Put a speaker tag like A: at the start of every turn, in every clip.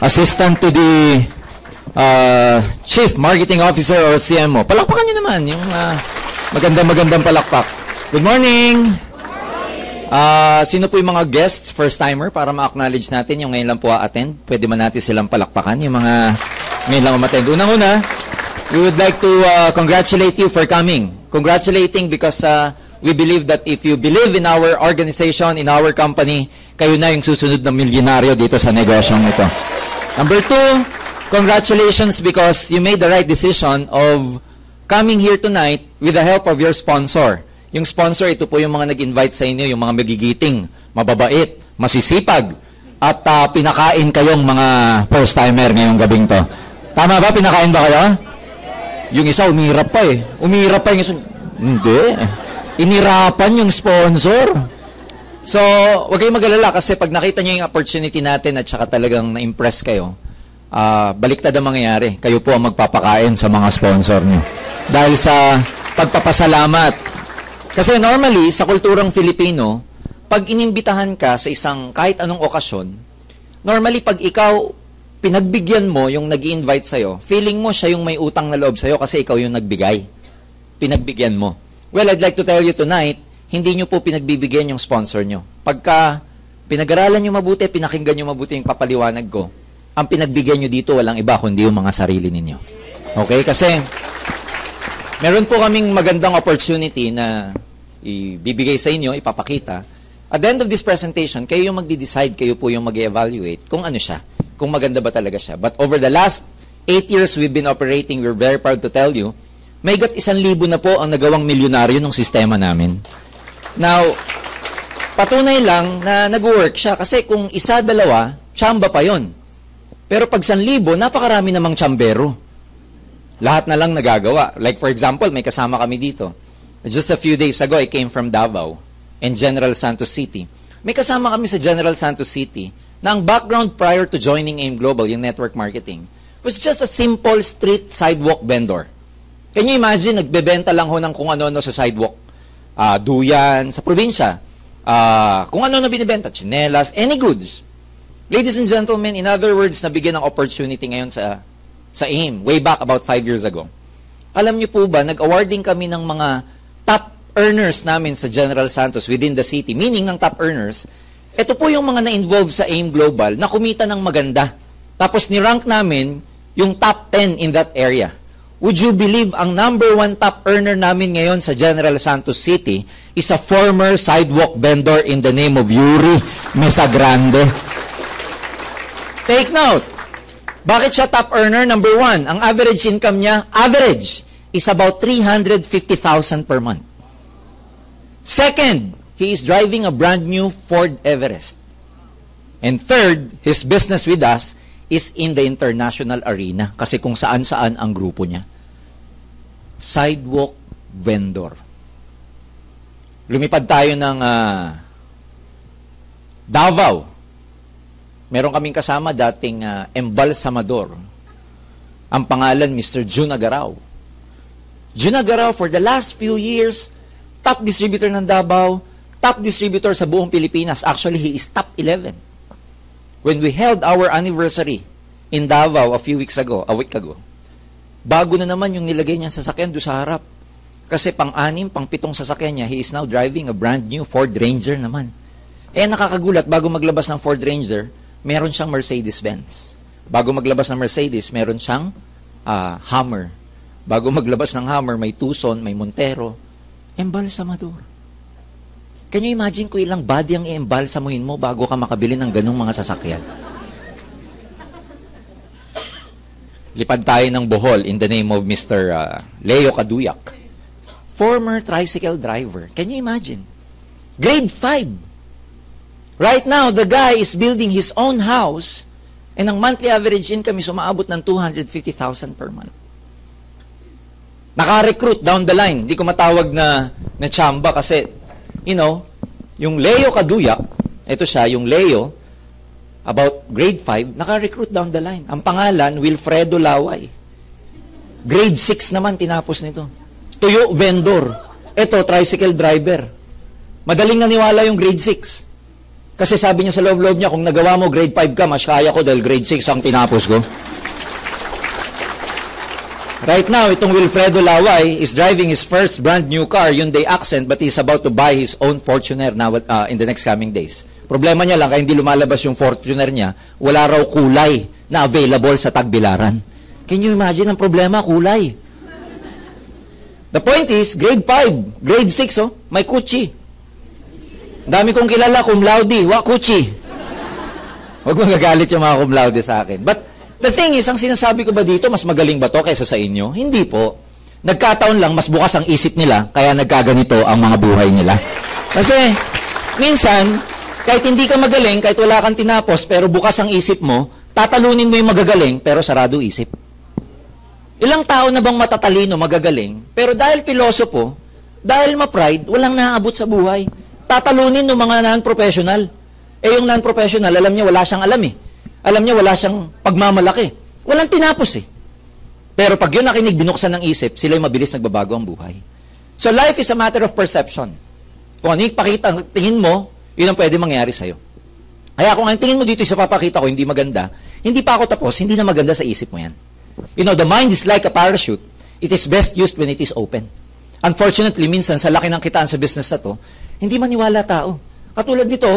A: assistant to the Chief Marketing Officer or CMO. Palakpakan niyo naman yung magandang palakpak. Good morning! Sino po yung mga guests, first-timer, para ma-acknowledge natin yung ngayon lang po a-attend? Pwede man natin silang palakpakan, yung mga ngayon lang umattend. Unang-una, we would like to congratulate you for coming. Congratulating because we believe that if you believe in our organization, in our company, kayo na yung susunod na milyonaryo dito sa negosyong ito. Number two, congratulations because you made the right decision of coming here tonight with the help of your sponsor. Yung sponsor, ito po yung mga nag-invite sa inyo, yung mga magigiting, mababait, masisipag, at pinakain kayong mga first-timer ngayong gabing to. Tama ba? Pinakain ba kayo? Yung isa, umirap pa eh. Umirap pa yung isa. Hindi. Inirapan yung sponsor. So, huwag kayong mag-alala kasi pag nakita nyo yung opportunity natin at saka talagang na-impress kayo, baliktad ang mangyayari. Kayo po ang magpapakain sa mga sponsor nyo. Dahil sa pagpapasalamat. Kasi normally, sa kulturang Filipino, pag inimbitahan ka sa isang kahit anong okasyon, normally pag ikaw, pinagbigyan mo yung nag-i-invite sa'yo, feeling mo siya yung may utang na loob sa'yo kasi ikaw yung nagbigay. Pinagbigyan mo. Well, I'd like to tell you tonight, hindi nyo po pinagbibigyan yung sponsor nyo. Pagka pinag-aralan nyo mabuti, pinakinggan nyo mabuti yung papaliwanag ko, ang pinagbigyan nyo dito walang iba kundi yung mga sarili ninyo. Okay? Kasi meron po kaming magandang opportunity na ibibigay sa inyo, ipapakita. At the end of this presentation, kayo yung magdi-decide, kayo po yung mag-evaluate kung ano siya, kung maganda ba talaga siya. But over the last 8 years we've been operating, we're very proud to tell you, may 1,000 na po ang nagawang milyonaryo ng sistema namin. Now, patunay lang na nag-work siya kasi kung isa, dalawa, tsamba pa yon. Pero pag 1,000, napakarami namang tsambero. Lahat na lang nagagawa. Like for example, may kasama kami dito. Just a few days ago, I came from Davao and General Santos City. May kasama kami sa General Santos City na ang background prior to joining AIM Global, yung network marketing, was just a simple street sidewalk vendor. Can you imagine, nagbebenta lang ho ng kung ano-ano sa sidewalk. Duyan, sa probinsya. Kung ano-ano binibenta, tsinelas, any goods. Ladies and gentlemen, in other words, nabigyan ng opportunity ngayon sa AIM, way back about 5 years ago. Alam niyo po ba, nag-awarding kami ng mga top earners namin sa General Santos within the city, meaning ng top earners, ito po yung mga na-involve sa AIM Global na kumita ng maganda. Tapos ni-rank namin yung top 10 in that area. Would you believe ang number 1 top earner namin ngayon sa General Santos City is a former sidewalk vendor in the name of Yuri Mesagrande? Take note. Bakit siya top earner? Number 1, ang average income niya, average, is about 350,000 per month. Second, he is driving a brand new Ford Everest. And third, his business with us is in the international arena kasi kung saan-saan ang grupo niya. Sidewalk vendor. Lumipad tayo ng Davao. Meron kaming kasama dating embalsamador. Ang pangalan, Mr. Jun Agaraw. Jun Agaraw, for the last few years, top distributor ng Davao, top distributor sa buong Pilipinas. Actually, he is top 11. When we held our anniversary in Davao a week ago, bago na naman yung nilagay niya sa sasakyan doon sa harap. Kasi pang-6, pang-7 sasakyan niya, he is now driving a brand new Ford Ranger naman. Nakakagulat, bago maglabas ng Ford Ranger, meron siyang Mercedes-Benz. Bago maglabas ng Mercedes, meron siyang Hummer. Bago maglabas ng Hummer, may Tucson, may Montero. Embalsamador. Can you imagine kung ilang body ang i-embalsamuhin mo bago ka makabili ng ganung mga sasakyan? Lipad tayo ng Bohol in the name of Mr. Leo Kaduyak. Former tricycle driver. Can you imagine? Grade 5. Right now, the guy is building his own house and ang monthly average income is umaabot ng 250,000 per month. Naka-recruit down the line. Hindi ko matawag na tsamba kasi yung Leo Kaduyak, ito siya, yung Leo, about grade 5, naka-recruit down the line. Ang pangalan, Wilfredo Laway. Grade 6 naman tinapos nito. Tuyo vendor. Ito, tricycle driver. Madaling naniwala yung grade 6. Kasi sabi niya sa loob-loob niya, kung nagawa mo grade 5 ka, mas kaya ko dahil grade 6 ang tinapos ko. Right now, itong Wilfredo Laway is driving his first brand new car, Hyundai Accent, but he's about to buy his own Fortuner now in the next coming days. Problema niya lang, kaya hindi lumalabas yung Fortuner niya, wala raw kulay na available sa Tagbilaran. Can you imagine ang problema? Kulay. The point is, grade 5, grade 6, oh, may kutsi. Dami kong kilala, cum laude, wa kutsi. Huwag magagalit yung mga cum laude sa akin. But the thing is, ang sinasabi ko ba dito, mas magaling ba to kaysa sa inyo? Hindi po. Nagkataon lang, mas bukas ang isip nila, kaya nagkaganito ang mga buhay nila. Kasi, minsan, kahit hindi ka magaling, kahit wala kang tinapos, pero bukas ang isip mo, tatalunin mo yung magagaling, pero sarado isip. Ilang tao na bang matatalino, magagaling, pero dahil pilosopo, dahil ma-pride, walang naaabot sa buhay. Tatalunin ng mga non-professional. Eh yung non-professional, alam niya wala siyang alam eh. Alam niya wala siyang pagmamalaki. Walang tinapos eh. Pero pag yun nakinig, binuksan ng isip, sila'y mabilis nagbabago ang buhay. So life is a matter of perception. Kung ano yung pakita, tingin mo, yun ang pwede mangyari sa'yo. Kaya kung ang tingin mo dito sa papakita ko, hindi maganda, hindi pa ako tapos, hindi na maganda sa isip mo yan. You know, the mind is like a parachute. It is best used when it is open. Unfortunately, minsan, sa laki ng kitaan sa business na to, hindi maniwala tao. Katulad nito,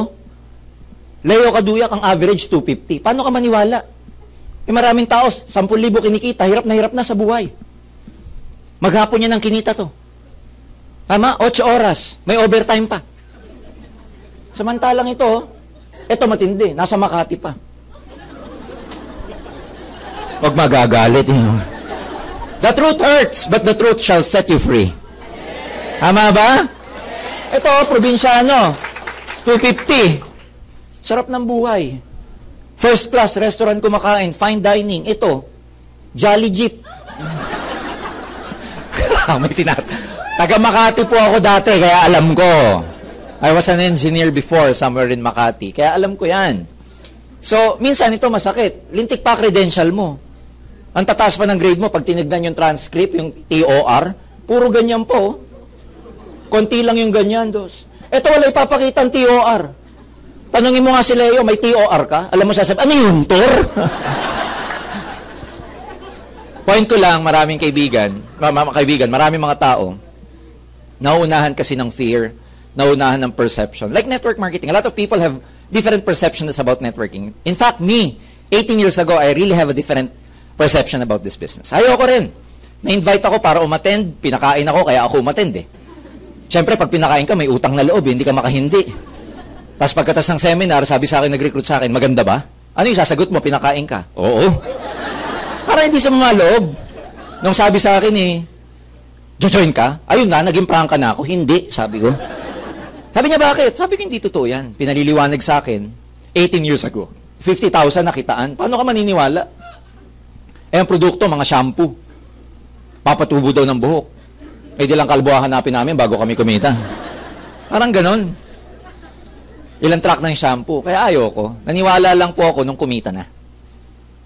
A: Leo Kaduyak, ang average 250. Paano ka maniwala? Eh maraming tao, 10,000 kinikita, hirap na sa buhay. Maghapon niya ng kinita to. Tama? 8 oras. May overtime pa. Samantalang ito matindi. Nasa Makati pa. Huwag magagalit. The truth hurts, but the truth shall set you free. Tama ba? Ito, probinsyano, 250. Sarap ng buhay. First class, restaurant kumakain, fine dining. Ito, Jolly Jeep. Taga Makati po ako dati, kaya alam ko. I was an engineer before, somewhere in Makati. Kaya alam ko yan. So, minsan ito masakit. Lintik pa credential mo. Ang tataas pa ng grade mo, pag tinignan yung transcript, yung TOR, puro ganyan po. Konti lang yung ganyan, dos. Ito wala ipapakita ang TOR. Tanungin mo nga si Leo, may TOR ka? Alam mo sasabi, ano yun, Tor? Point ko lang, maraming kaibigan, maraming mga tao, nauunahan kasi ng fear, nauunahan ng perception. Like network marketing, a lot of people have different perceptions about networking. In fact, me, 18 years ago, I really have a different perception about this business. Ayoko rin. Na-invite ako para umattend, pinakain ako, kaya ako umattend eh. Siyempre, pag pinakain ka, may utang na loob, hindi ka makahindi. Tapos pagkatas ng seminar, sabi sa akin, nag-recruit sa akin, maganda ba? Ano yung sasagot mo, pinakain ka? Oo. Para hindi sa mga loob. Nung sabi sa akin join ka? Ayun na, naging prank ka na ako. Hindi, sabi ko. Sabi niya, bakit? Sabi ko, hindi totoo yan. Pinaliliwanag sa akin, 18 years ago. 50,000 nakitaan. Paano ka maniniwala? Ang produkto, mga shampoo. Papatubo daw ng buhok. May dilang kalbo hanapin namin bago kami kumita. Parang ganon. Ilang truck ng shampoo. Kaya ayoko. Naniwala lang po ako nung kumita na.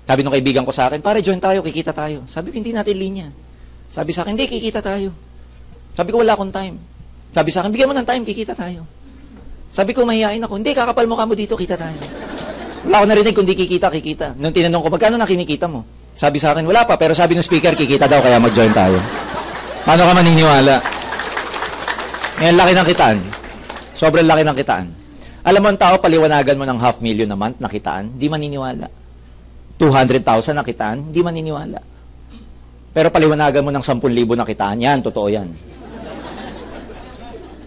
A: Sabi nung kaibigan ko sa akin, pare, join tayo, kikita tayo. Sabi ko, hindi natin linya. Sabi sa akin, hindi, kikita tayo. Sabi ko, wala akong time. Sabi sa akin, bigyan mo ng time, kikita tayo. Sabi ko, mahihain ako. Hindi, kakapal mo ka mo dito, kita tayo. Wala ako narinig kung di kikita. Nung tinanong ko, magkano na kinikita mo? Sabi sa akin, wala pa. Pero sabi ng speaker, kikita daw, kaya mag-join tayo. Paano ka maniniwala? Ngayon, laki ng kitaan. Sobrang laki ng kitaan. Alam mo ang tao, paliwanagan mo ng 500,000 a month na kitaan, di maniniwala. 200,000 na kitaan, di maniniwala. Pero paliwanagan mo ng 10,000 na kitaan, yan, totoo yan.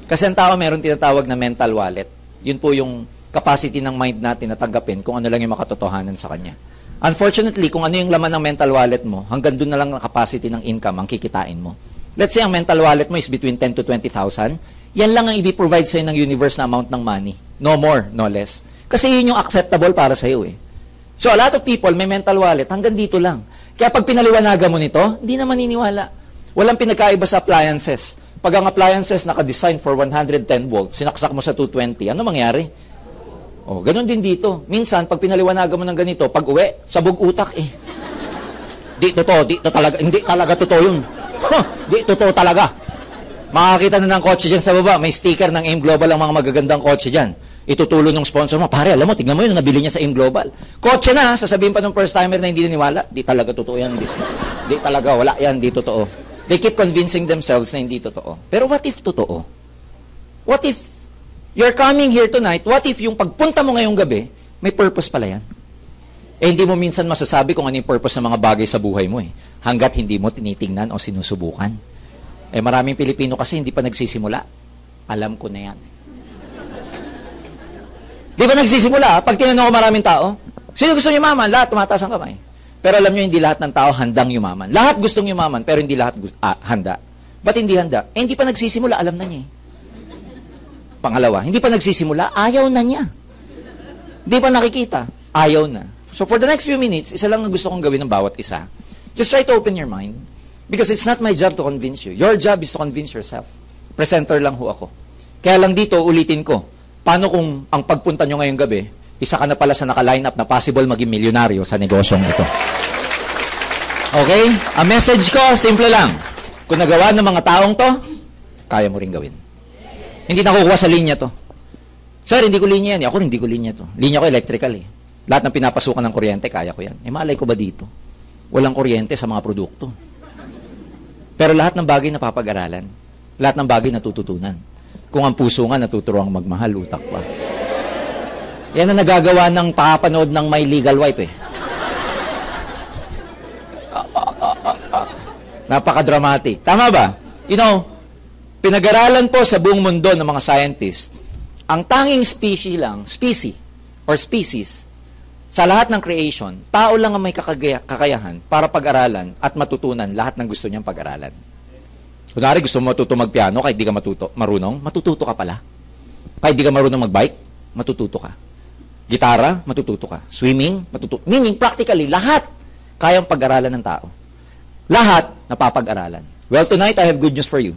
A: Kasi ang tao meron tinatawag na mental wallet. Yun po yung capacity ng mind natin na tanggapin kung ano lang yung makatotohanan sa kanya. Unfortunately, kung ano yung laman ng mental wallet mo, hanggang doon na lang ang capacity ng income ang kikitain mo. Let's say ang mental wallet mo is between 10 to 20,000, yan lang ang i-provide sa'yo ng universe na amount ng money. No more, no less. Kasi yun yung acceptable para sa'yo eh. So a lot of people may mental wallet, hanggang dito lang. Kaya pag pinaliwanagan mo nito, hindi na maniniwala. Walang pinagkaiba sa appliances. Pag ang appliances naka-design for 110 volts, sinaksak mo sa 220, ano mangyari? Oh, ganun din dito. Minsan, pag pinaliwanagan mo ng ganito, pag uwi, sabog utak eh. Di talaga, hindi talaga totoo yun. Di totoo talaga. Makakita na ng kotse dyan sa baba, may sticker ng AIM Global ang mga magagandang kotse dyan. Itutulong ng sponsor mo, pare, alam mo, tignan mo yun, nabili niya sa AIM Global. Kotse na, sasabihin pa ng first timer na hindi naniwala, di talaga totoo yan. Di talaga, wala yan, di totoo. They keep convincing themselves na hindi totoo. Pero what if totoo? What if you're coming here tonight, what if yung pagpunta mo ngayong gabi, may purpose pala yan? Eh, hindi mo minsan masasabi kung ano yung purpose ng mga bagay sa buhay mo eh. Hanggat hindi mo tinitingnan o sinusubukan. Eh, maraming Pilipino kasi hindi pa nagsisimula. Alam ko na yan. Di ba nagsisimula? Pag tinanong ko maraming tao, sino gusto yumaman? Lahat tumataas ang kamay. Pero alam nyo, hindi lahat ng tao handang yumaman. Lahat gustong yumaman, pero hindi lahat handa. Ba't hindi handa? Eh, hindi pa nagsisimula, alam na niya eh. Pangalawa, hindi pa nagsisimula, ayaw na niya. Hindi pa nakikita, ayaw na. So for the next few minutes, isa lang ang gusto kong gawin ng bawat isa. Just try to open your mind. Because it's not my job to convince you. Your job is to convince yourself. Presenter lang ho ako. Kaya lang dito, ulitin ko, paano kung ang pagpunta nyo ngayong gabi, isa ka na pala sa naka-line up na possible maging milyonaryo sa negosyong ito. Okay? Ang message ko, simple lang. Kung nagawa ng mga taong to, kaya mo rin gawin. Hindi na kukuha sa linya to. Sir, hindi ko linya yan. Ako hindi ko linya to. Linya ko electrical eh. Lahat ng pinapasukan ng kuryente, kaya ko yan. Eh, malay ko ba dito? Walang kuryente sa mga produkto. Pero lahat ng bagay na papag-aralan. Lahat ng bagay natututunan. Kung ang puso nga natuturuang magmahal, utak pa. Yan ang nagagawa ng pakapanood ng My Legal Wife eh. Napaka-dramatic. Tama ba? You know, pinag-aralan po sa buong mundo ng mga scientist, ang tanging species, sa lahat ng creation, tao lang ang may kakayahan para pag-aralan at matutunan lahat ng gusto niyang pag-aralan. Kunwari, gusto mo matuto magpiano kahit di ka marunong, matututo ka pala. Kahit di ka marunong magbike, matututo ka. Gitara, matututo ka. Swimming, matututo. Meaning, practically, lahat kayang pag-aralan ng tao. Lahat napapag-aralan. Well, tonight, I have good news for you.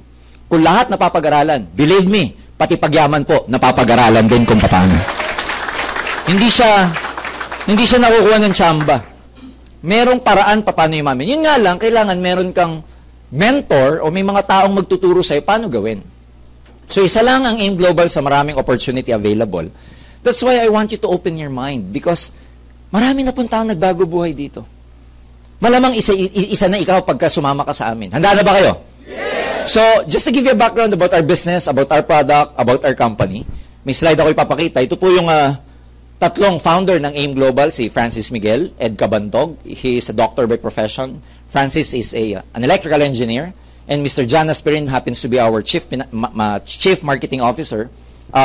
A: Kung lahat napapag-aralan, believe me, pati pagyaman po, napapag-aralan din kung paano. Hindi siya nakukuha ng tsamba. Merong paraan pa paano yumamin. Yun nga lang, kailangan meron kang mentor o may mga taong magtuturo sa'yo paano gawin. So, isa lang ang AIM Global sa maraming opportunity available. That's why I want you to open your mind because marami na pong taong nagbago buhay dito. Malamang isa na ikaw pagka sumama ka sa amin. Handa na ba kayo? Yes! So, just to give you a background about our business, about our product, about our company, may slide ako ipapakita. Ito po yung tatlong founder ng AIM Global, si Francis Miguel, Ed Cabantog. He is a doctor by profession. Francis is an electrical engineer, and Mr. John Aspirin happens to be our chief marketing officer.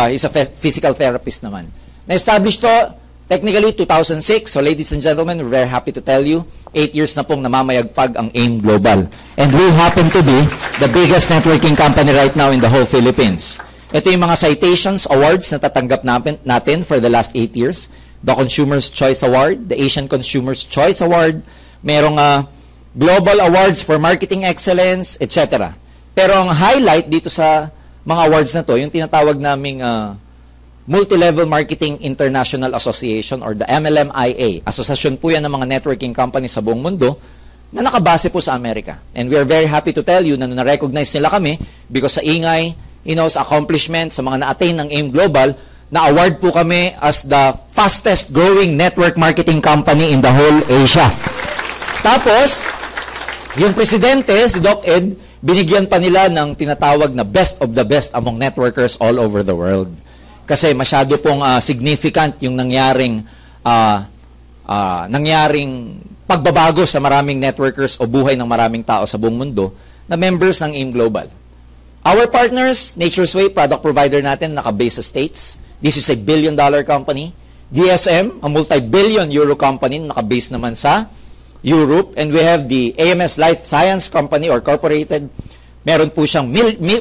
A: He's a physical therapist naman. Na-established to, technically, 2006. So, ladies and gentlemen, we're very happy to tell you, 8 years na pong namamayagpag ang AIM Global. And we happen to be the biggest networking company right now in the whole Philippines. Ito yung mga citations, awards na tatanggap natin for the last 8 years. The Consumer's Choice Award, the Asian Consumer's Choice Award, merong Global Awards for Marketing Excellence, etc. Pero ang highlight dito sa mga awards na to, yung tinatawag naming Multi-Level Marketing International Association or the MLMIA. Asosasyon po yan ng mga networking companies sa buong mundo na nakabase po sa Amerika. And we are very happy to tell you na na-recognize nila kami because sa ingay, sa accomplishment, sa mga na-attain ng AIM Global, na-award po kami as the fastest growing network marketing company in the whole Asia. Tapos, yung presidente, si Doc Ed, binigyan pa nila ng tinatawag na best of the best among networkers all over the world. Kasi masyado pong significant yung nangyaring pagbabago sa maraming networkers o buhay ng maraming tao sa buong mundo na members ng AIM Global. Our partners, Nature's Way, product provider natin, naka-base sa States. This is a billion-dollar company. DSM, a multi-billion euro company, naka-base naman sa Europe, and we have the AMS Life Science Company or Corporated. Meron po siyang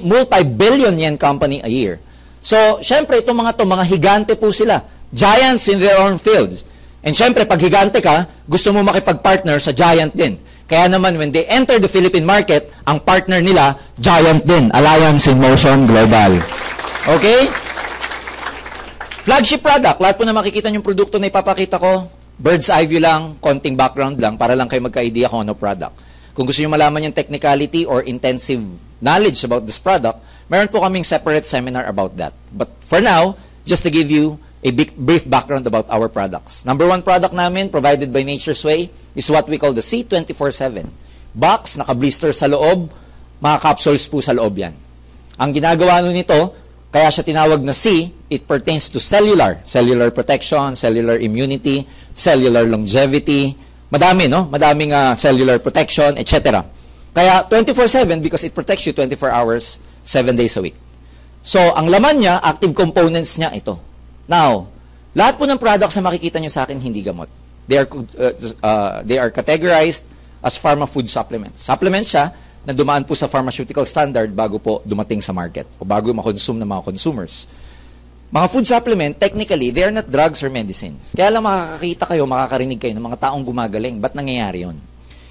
A: multi-billion yen company a year. So, syempre, itong mga higante po sila. Giants in their own fields. And syempre, pag higante ka, gusto mo makipag-partner sa giant din. Kaya naman, when they enter the Philippine market, ang partner nila, giant din, Alliance in Motion Global. Okay? Flagship product. Lahat po na makikita yung produkto na ipapakita ko, bird's eye view lang, konting background lang, para lang kayo magka-idea kung ano product. Kung gusto nyo malaman yung technicality or intensive knowledge about this product, meron po kaming separate seminar about that. But for now, just to give you a brief background about our products. Number one product namin, provided by Nature's Way, is what we call the C24/7. Box, naka-blister sa loob, mga capsules po sa loob yan. Ang ginagawa nun nito, kaya siya tinawag na C, it pertains to cellular protection, cellular immunity, cellular longevity, madami, no? Madaming cellular protection, etc. Kaya 24/7 because it protects you 24 hours, 7 days a week. So, ang laman niya, active components niya, ito. Now, lahat po ng products na makikita nyo sa akin, hindi gamot. They are categorized as pharma food supplements. Supplements siya na dumaan po sa pharmaceutical standard bago po dumating sa market o bago makonsume ng mga consumers. Mga food supplement, technically, they are not drugs or medicines. Kaya lang makakakita kayo, makakarinig kayo ng mga taong gumagaling. Ba't nangyayari yun?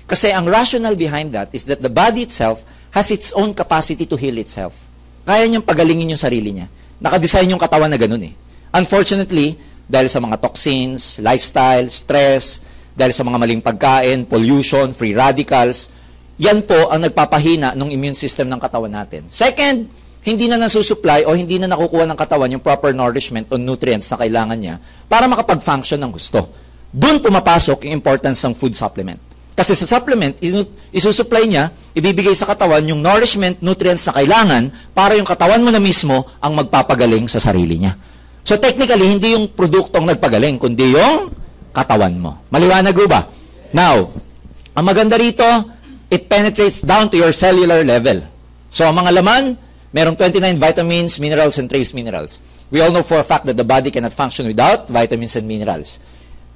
A: Kasi ang rationale behind that is that the body itself has its own capacity to heal itself. Kaya niyang pagalingin yung sarili niya. Nakadesign yung katawan na ganun eh. Unfortunately, dahil sa mga toxins, lifestyle, stress, dahil sa mga maling pagkain, pollution, free radicals, yan po ang nagpapahina ng immune system ng katawan natin. Second, hindi na nasusupply o hindi na nakukuha ng katawan yung proper nourishment o nutrients na kailangan niya para makapag-function ng gusto. Doon pumapasok yung importance ng food supplement. Kasi sa supplement, isusupply niya, ibibigay sa katawan yung nourishment, nutrients na kailangan para yung katawan mo na mismo ang magpapagaling sa sarili niya. So technically, hindi yung produktong nagpagaling, kundi yung katawan mo. Maliwanag ba? Now, ang maganda rito, it penetrates down to your cellular level. So ang mga laman, merong 29 vitamins, minerals, and trace minerals. We all know for a fact that the body cannot function without vitamins and minerals.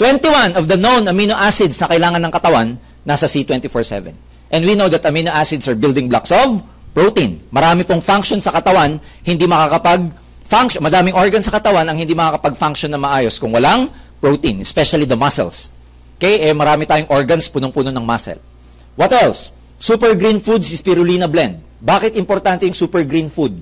A: 21 of the known amino acids na kailangan ng katawan, nasa C24/7. And we know that amino acids are building blocks of protein. Marami pong function sa katawan, hindi makakapag-function. Madaming organ sa katawan ang hindi makakapag-function na maayos kung walang protein, especially the muscles. Okay, marami tayong organs punong-puno ng muscle. What else? Super green foods is spirulina blend. Bakit importante yung super green food?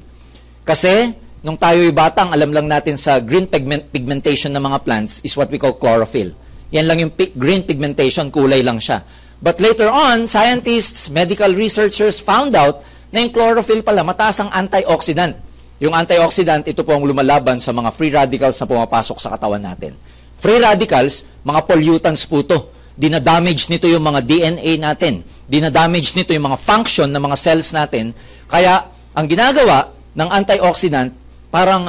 A: Kasi, nung tayo'y batang, alam lang natin sa green pigmentation ng mga plants is what we call chlorophyll. Yan lang yung green pigmentation, kulay lang siya. But later on, scientists, medical researchers found out na yung chlorophyll pala, mataas ang antioxidant. Yung antioxidant, ito po ang lumalaban sa mga free radicals na pumapasok sa katawan natin. Free radicals, mga pollutants po ito. Dinadamage nito yung mga DNA natin. Dinadamage nito yung mga function ng mga cells natin. Kaya, ang ginagawa ng antioxidant, parang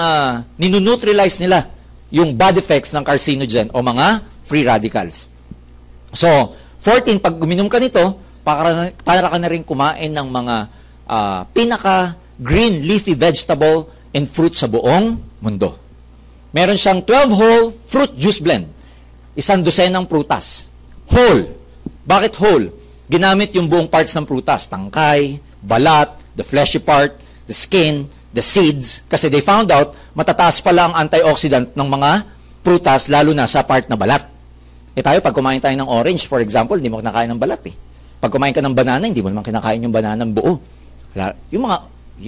A: ninuneutralize nila yung bad effects ng carcinogen o mga free radicals. So, 14, pag uminom ka nito, para ka na rin kumain ng mga pinaka-green leafy vegetable and fruit sa buong mundo. Meron siyang 12-whole fruit juice blend. 100 ng prutas. Whole. Bakit whole? Ginamit yung buong parts ng prutas. Tangkay, balat, the fleshy part, the skin, the seeds. Kasi they found out, matataas pala ang antioxidant ng mga prutas, lalo na sa part na balat. Tayo, pag kumain tayo ng orange, for example, hindi mo kinakain ng balat eh. Pag kumain ka ng banana, hindi mo naman kinakain yung banana ng buo. Yung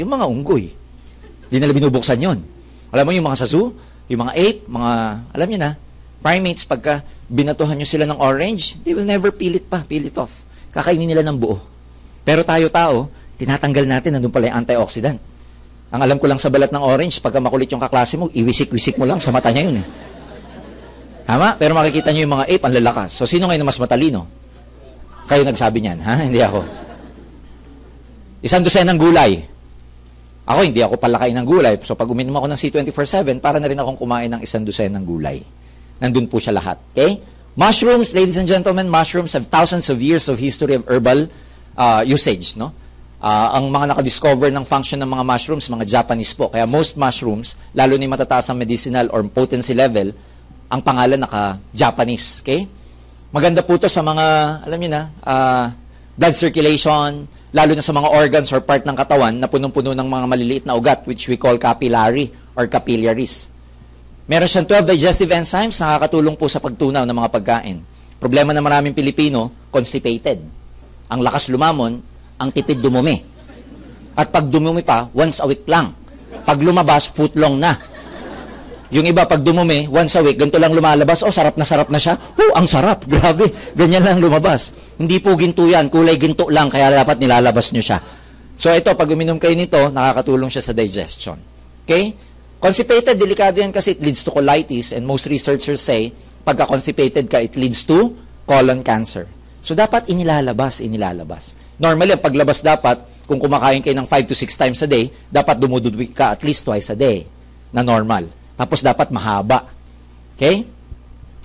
A: mga unggoy, hindi nila binubuksan yon. Alam mo, yung mga sasu, yung mga ape, alam niyo na, primates, pagka binatuhan nyo sila ng orange, they will never peel it off. Kakainin nila ng buo. Pero tayo tao, tinatanggal natin, nandun pala yung antioxidant. Ang alam ko lang sa balat ng orange, pagka makulit yung kaklase mo, iwisik-wisik mo lang sa mata niya yun eh. Tama? Pero makikita nyo yung mga ape, ang lalakas. So, sino ngayon na mas matalino? Kayo nagsabi niyan, ha? Hindi ako. 100 ng gulay. Ako, hindi ako palakain ng gulay. So, pag uminom ako ng C24/7, para na rin akong kumain ng 100 ng gulay. Nandun po siya lahat. Okay? Mushrooms, ladies and gentlemen, mushrooms have thousands of years of history of herbal usage, no? Ang mga nakadiscover ng function ng mga mushrooms, mga Japanese po. Kaya most mushrooms, lalo na yung matataas ang medicinal or potency level, ang pangalan naka-Japanese. Okay? Maganda po to sa mga, alam niyo na, blood circulation, lalo na sa mga organs or part ng katawan na punong-puno ng mga maliliit na ugat, which we call capillary or capillaries. Meron siyang 12 digestive enzymes na nakakatulong po sa pagtunaw ng mga pagkain. Problema ng maraming Pilipino, constipated. Ang lakas lumamon, ang tipid dumumi. At pag dumumi pa, once a week lang. Pag lumabas, footlong na. Yung iba, pag dumumi, once a week, ganito lang lumalabas, sarap na siya. Ang sarap, grabe, ganyan lang lumabas. Hindi po ginto yan, kulay ginto lang, kaya dapat nilalabas nyo siya. So ito, pag uminom kayo nito, nakakatulong siya sa digestion. Okay? Constipated, delikado yan kasi it leads to colitis and most researchers say, pagka constipated ka, it leads to colon cancer. So, dapat inilalabas. Normally, ang paglabas dapat, kung kumakain kayo ng 5 to 6 times a day, dapat dumududwi ka at least twice a day na normal. Tapos, dapat mahaba. Okay?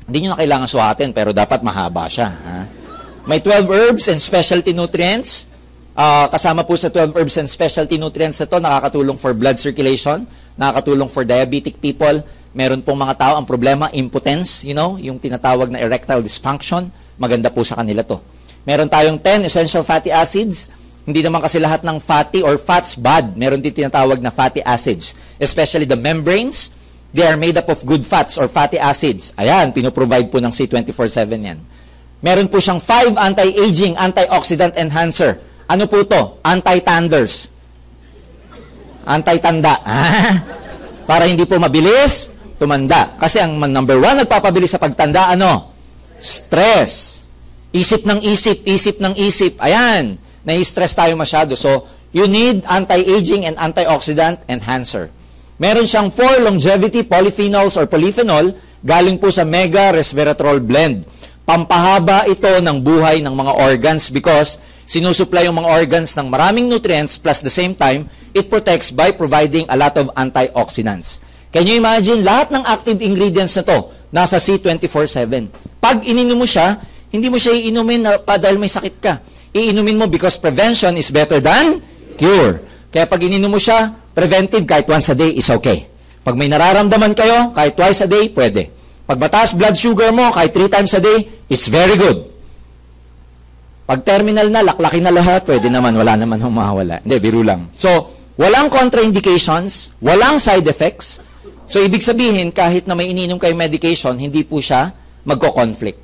A: Hindi nyo na kailangan suhatin, pero dapat mahaba siya. Ha? May 12 herbs and specialty nutrients. Kasama po sa 12 herbs and specialty nutrients na to, nakakatulong for blood circulation, nakakatulong for diabetic people. Meron pong mga tao, ang problema, impotence, yung tinatawag na erectile dysfunction. Maganda po sa kanila to. Meron tayong 10 essential fatty acids. Hindi naman kasi lahat ng fatty or fats bad. Meron din tinatawag na fatty acids. Especially the membranes, they are made up of good fats or fatty acids. Ayan, pinoprovide po ng C24/7 yan. Meron po siyang 5 anti-aging, antioxidant enhancer. Ano po to? Anti-tanders. Anti-tanda. Para hindi po mabilis tumanda. Kasi ang number 1 nagpapabilis sa pagtanda, ano? Stress. Isip ng isip. Ayan. Nai-stress tayo masyado. So, you need anti-aging and antioxidant enhancer. Meron siyang 4 longevity polyphenols or polyphenol galing po sa mega resveratrol blend. Pampahaba ito ng buhay ng mga organs because sinusupply yung mga organs ng maraming nutrients plus the same time, it protects by providing a lot of antioxidants. Can you imagine? Lahat ng active ingredients na to, nasa C24/7. Pag ininom mo siya, hindi mo siya iinumin dahil may sakit ka. Iinumin mo because prevention is better than cure. Kaya pag ininom mo siya, preventive kahit once a day is okay. Pag may nararamdaman kayo, kahit twice a day, pwede. Pag mataas blood sugar mo, kahit 3 times a day, it's very good. Pag terminal na, laklakin na lahat, pwede naman, wala naman humawala. Hindi, biro lang. So, walang contraindications, walang side effects. So, ibig sabihin, kahit na may ininom kayo medication, hindi po siya magko-conflict.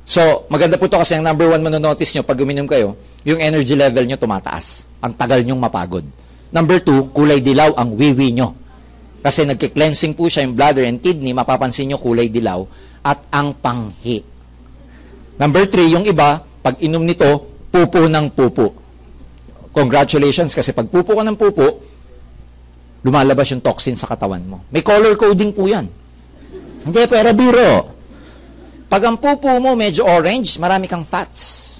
A: So, maganda po to kasi ang number 1 manonotice nyo, pag uminom kayo, yung energy level nyo tumataas. Ang tagal nyong mapagod. Number 2, kulay dilaw ang wiwi nyo. Kasi nagki-cleansing po siya yung bladder and kidney, mapapansin nyo kulay dilaw at ang panghi. Number 3, yung iba, pag inom nito, pupo ng pupo. Congratulations kasi pag pupo ka ng pupo, lumalabas yung toxin sa katawan mo. May color coding po yan. Hindi, pero biro. Pag ang pupo mo medyo orange, marami kang fats.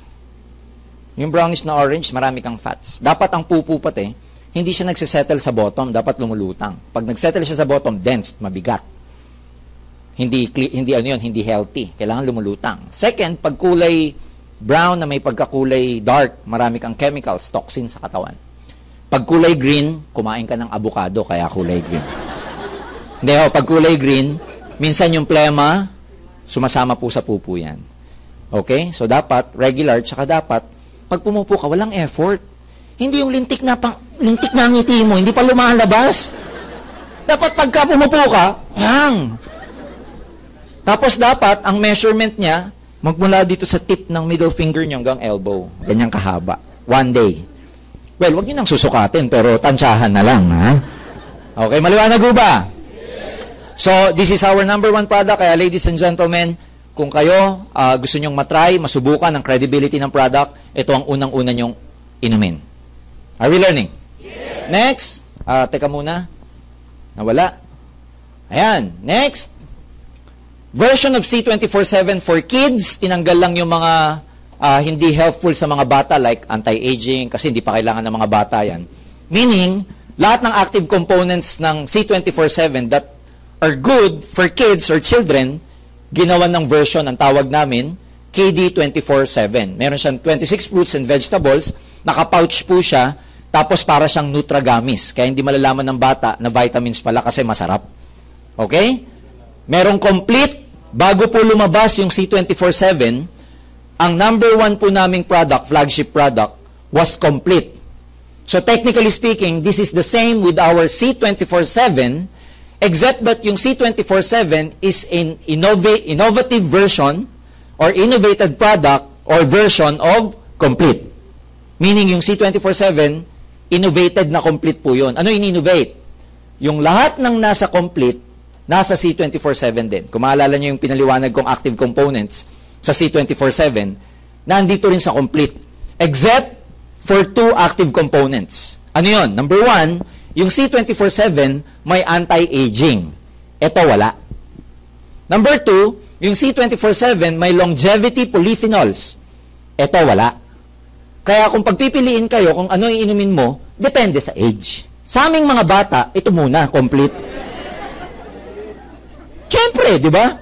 A: Yung brownish na orange, marami kang fats. Dapat ang pupo pati, hindi siya nagsisettle sa bottom, dapat lumulutang. Pag nagsettle siya sa bottom, dense, mabigat. Hindi healthy. Kailangan lumulutang. Second, pag kulay brown na may pagkakulay dark, marami kang chemicals, toxin sa katawan. Pag kulay green, kumain ka ng avocado, kaya kulay green. Hindi, pag kulay green, minsan yung plema, sumasama po sa pupo yan. Okay? So, dapat, regular, tsaka dapat, pag pumupo ka, walang effort. Hindi yung lintik na ngiti mo, hindi pa lumalabas. Dapat pagka pumupo ka, hang! Tapos dapat, ang measurement niya, magmula dito sa tip ng middle finger niyo hanggang elbow. Ganyang kahaba. 1 day. Well, wag niyo nang susukatin, pero tansyahan na lang, ha? Okay, maliwanag ho ba? So, this is our number 1 product. Kaya, ladies and gentlemen, kung kayo gusto nyong matry, masubukan ang credibility ng product, ito ang unang-una nyong inumin. Are we learning? Yes. Next. Teka muna. Nawala. Ayan. Next. Version of C24/7 for kids. Tinanggal lang yung mga hindi helpful sa mga bata like anti-aging kasi hindi pa kailangan ng mga bata yan. Meaning, lahat ng active components ng C24/7 that are good for kids or children, ginawan ng version, ang tawag namin, KD24/7. Meron siyang 26 fruits and vegetables, naka-pouch po siya, tapos para siyang Nutragamis. Kaya hindi malalaman ng bata na vitamins pala kasi masarap. Okay? Merong complete, bago po lumabas yung C24/7, ang number 1 po naming product, flagship product, was complete. So technically speaking, this is the same with our C24/7, except that yung C24/7 is an innovative version or innovated product or version of complete. Meaning yung C24/7, innovated na complete po yun. Ano in-innovate? Yung lahat ng nasa complete, nasa C24/7 din. Kung maalala nyo yung pinaliwanag kong active components sa C24/7, nandito rin sa complete. Except for 2 active components. Ano yun? Number 1, Yung C24/7 may anti-aging. Ito wala. Number 2, yung C24/7 may longevity polyphenols. Ito wala. Kaya kung pagpipiliin kayo kung ano iinumin mo, depende sa age. Sa aming mga bata, ito muna, complete. Siyempre, di ba?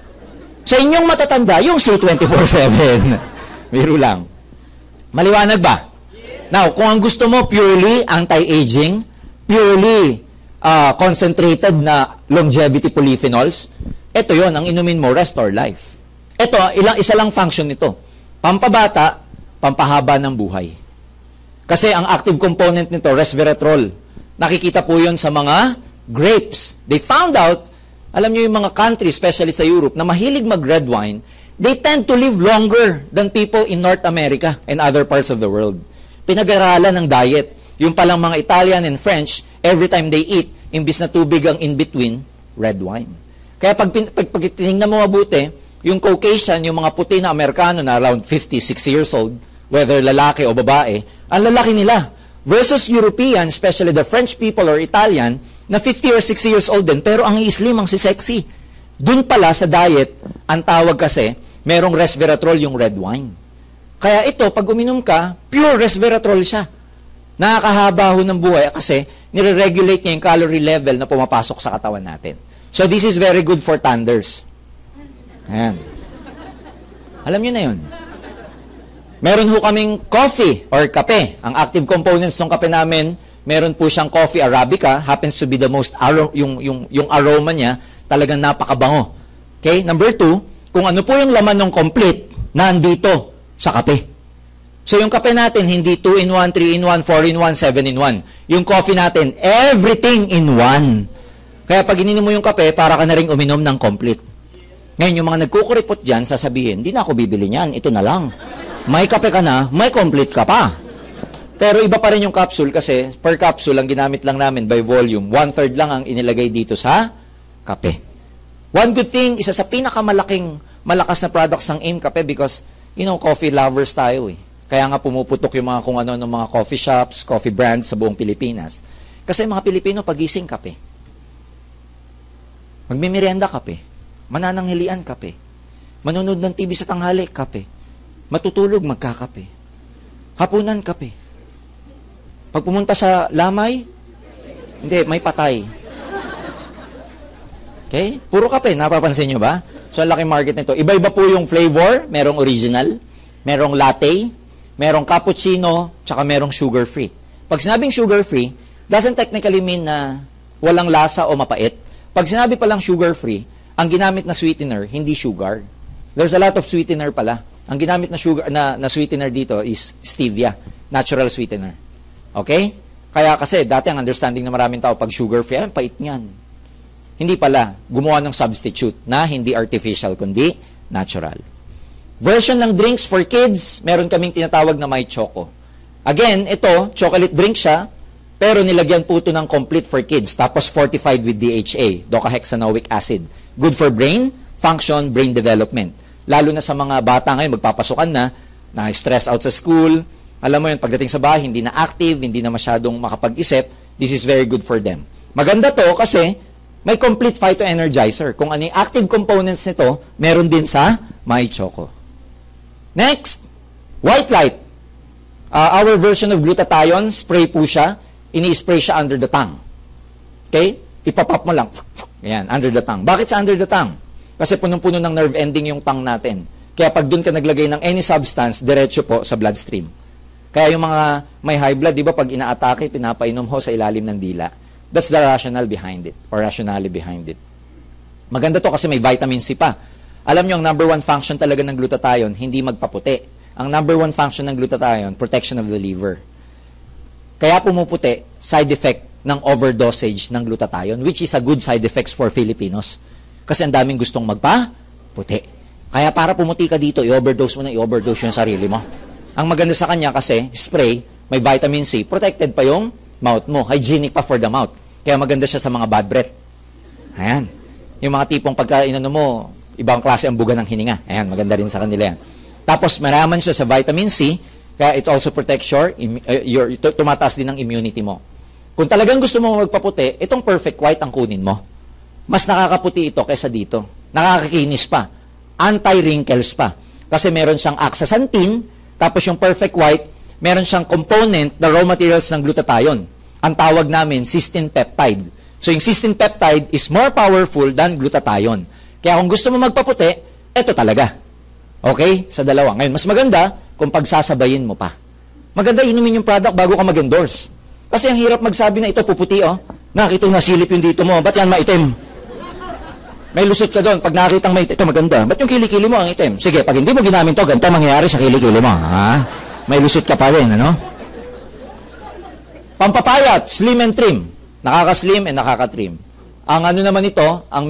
A: Sa inyong matatanda, yung C24/7. Biro lang. Maliwanag ba? Now, kung ang gusto mo purely anti-aging, purely concentrated na longevity polyphenols, ito yon ang inumin mo, restore life. Ito, isa lang function nito. Pampabata, pampahaba ng buhay. Kasi ang active component nito, resveratrol. Nakikita po yon sa mga grapes. They found out, alam niyo yung mga country, especially sa Europe, na mahilig mag-red wine, they tend to live longer than people in North America and other parts of the world. Pinag-aralan ng diet. Yung palang mga Italian and French, every time they eat, imbis na tubig ang in-between, red wine. Kaya pag tinignan mo mabuti, yung Caucasian, yung mga puti na Amerikano na around 56 years old, whether lalaki o babae, ang lalaki nila. Versus European, especially the French people or Italian, na 50 or 60 years old din, pero ang slim, ang sexy. Dun pala sa diet, ang tawag kasi, merong resveratrol yung red wine. Kaya ito, pag uminom ka, pure resveratrol siya. Nakakahaba ho ng buhay kasi nire-regulate niya yung calorie level na pumapasok sa katawan natin. So this is very good for thunders. Ayan. Alam niyo na yun. Meron ho kaming coffee or kape. Ang active components ng kape namin, meron po siyang coffee arabica, happens to be the most yung aroma niya, talagang napakabango. Okay? Number 2, kung ano po yung laman ng complete, nandito sa kape. So yung kape natin, hindi 2-in-1, 3-in-1, 4-in-1, 7-in-1. Yung coffee natin, everything in one. Kaya pag ininom mo yung kape, para ka na rin uminom ng complete. Ngayon, yung mga nagkukuripot dyan, sasabihin, hindi na ako bibili niyan, ito na lang. May kape ka na, may complete ka pa. Pero iba pa rin yung capsule kasi per capsule, ang ginamit lang namin by volume, 1/3 lang ang inilagay dito sa kape. One good thing, isa sa pinakamalaking malakas na products ng AIM Kape because, coffee lovers tayo eh. Kaya nga pumuputok yung mga kung ano ng mga coffee shops, coffee brands sa buong Pilipinas. Kasi mga Pilipino, pagising kape. Magmimerienda kape. Manananghilian kape. Manonood ng TV sa tanghali, kape. Matutulog, magkakape. Hapunan, kape. Pag pumunta sa lamay, hindi, may patay. Okay? Puro kape, napapansin nyo ba? So, ang laking market nito. Iba-iba po yung flavor. Merong original, merong latte, merong cappuccino, tsaka merong sugar-free. Pag sinabing sugar-free, doesn't technically mean na walang lasa o mapait. Pag sinabi palang sugar-free, ang ginamit na sweetener, hindi sugar. There's a lot of sweetener pala. Ang ginamit na sugar na sweetener dito is stevia, natural sweetener. Okay? Kaya kasi dati ang understanding ng maraming tao pag sugar-free, pait niyan. Hindi pala, gumawa ng substitute na hindi artificial kundi natural. Version ng drinks for kids, meron kaming tinatawag na My Choco. Again, ito, chocolate drink siya, pero nilagyan po ito ng complete for kids, tapos fortified with DHA, docahexanoic acid. Good for brain, function, brain development. Lalo na sa mga bata ngayon, magpapasukan na stress out sa school. Alam mo yun, pagdating sa bahay, hindi na active, hindi na masyadong makapag-isip. This is very good for them. Maganda to kasi may complete phytoenergizer. Kung ano yung active components nito, meron din sa My Choco. Next, white light. Our version of glutathione, spray po siya. Ini-spray siya under the tongue. Okay? Ipapop mo lang. Ayan, under the tongue. Bakit sa under the tongue? Kasi punong-puno ng nerve ending yung tongue natin. Kaya pag doon ka naglagay ng any substance, diretso po sa bloodstream. Kaya yung mga may high blood, di ba, pag inaatake, pinapainom ho sa ilalim ng dila. That's the rationale behind it, or rationale behind it. Maganda to kasi may vitamin C pa. Alam nyo, ang number 1 function talaga ng glutathione, hindi magpaputi. Ang number 1 function ng glutathione, protection of the liver. Kaya pumuputi, side effect ng overdosage ng glutathione, which is a good side effects for Filipinos. Kasi ang daming gustong magpaputi. Kaya para pumuti ka dito, i-overdose mo na i-overdose yung sarili mo. Ang maganda sa kanya kasi, spray, may vitamin C, protected pa yung mouth mo. Hygienic pa for the mouth. Kaya maganda siya sa mga bad breath. Ayan. Yung mga tipong pagka inano mo, ibang klase ang buga ng hininga. Ayan, maganda rin sa kanila yan. Tapos, maraman siya sa vitamin C, kaya it also protects tumataas din ang immunity mo. Kung talagang gusto mo magpaputi, itong perfect white ang kunin mo. Mas nakakaputi ito kaysa dito. Nakakakinis pa. Anti-wrinkles pa. Kasi meron siyang astaxanthin, tapos yung perfect white, meron siyang component na raw materials ng glutathione. Ang tawag namin, cysteine peptide. So yung cysteine peptide is more powerful than glutathione. Kaya kung gusto mo magpaputi, ito talaga. Okay? Sa dalawa. Ngayon, mas maganda kung pagsasabayin mo pa. Maganda inumin yung product bago ka mag-endorse. Kasi ang hirap magsabi na ito puputi, oh. Nakita yung nasilip yung dito mo. Ba't yan maitim? May lusot ka doon. Pag nakitang may ito maganda. Ba't yung kilikili mo ang itim? Sige, pag hindi mo ginamit to, ganito mangyayari sa kilikili mo. Ha? May lusot ka pa rin, ano? Pampapayat, slim and trim. Nakaka-slim and nakaka-trim. Ang ano naman ito, ang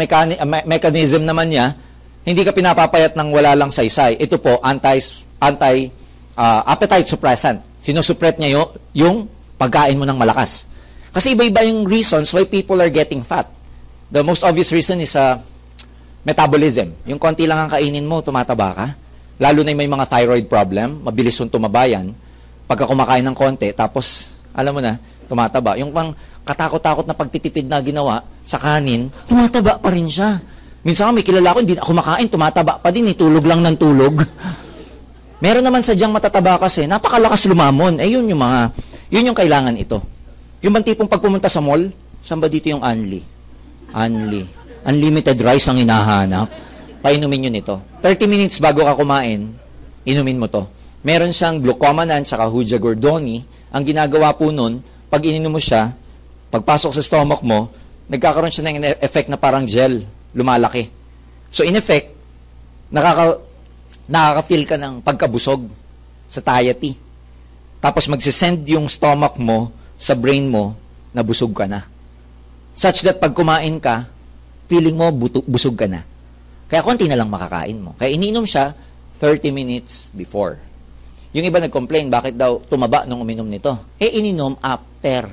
A: mechanism naman niya, hindi ka pinapapayat ng wala lang saysay. Ito po, appetite suppressant. Sinusupret niya yung pagkain mo ng malakas. Kasi iba-iba yung reasons why people are getting fat. The most obvious reason is metabolism. Yung konti lang ang kainin mo, tumataba ka. Lalo na may mga thyroid problem, mabilis yung tumabayan. Pagka kumakain ng konti, tapos, alam mo na, tumataba. Yung pang katakot-takot na pagtitipid na ginawa sa kanin, tumataba pa rin siya. Minsan may kilala ko, hindi na kumakain, tumataba pa din, tulog lang ng tulog. Meron naman sadyang matataba kasi, napakalakas lumamon. Yun yung kailangan ito. Yung bang tipong pagpumunta sa mall, saan ba dito yung Anli? Unlimited rice ang hinahanap. Painumin yun ito. 30 minutes bago ka kumain, inumin mo to. Meron siyang glucomannan tsaka Huja Gordoni. Ang ginagawa po nun, pag ininom mo siya, pagpasok sa stomach mo, nagkakaroon siya ng effect na parang gel, lumalaki. So in effect, nakaka-feel ka ng pagkabusog, satiety. Tapos magsisend yung stomach mo sa brain mo na busog ka na. Such that pag kumain ka, feeling mo busog ka na. Kaya konti na lang makakain mo. Kaya ininom siya 30 minutes before. Yung iba nag-complain, bakit daw tumaba nung uminom nito? Ininom after.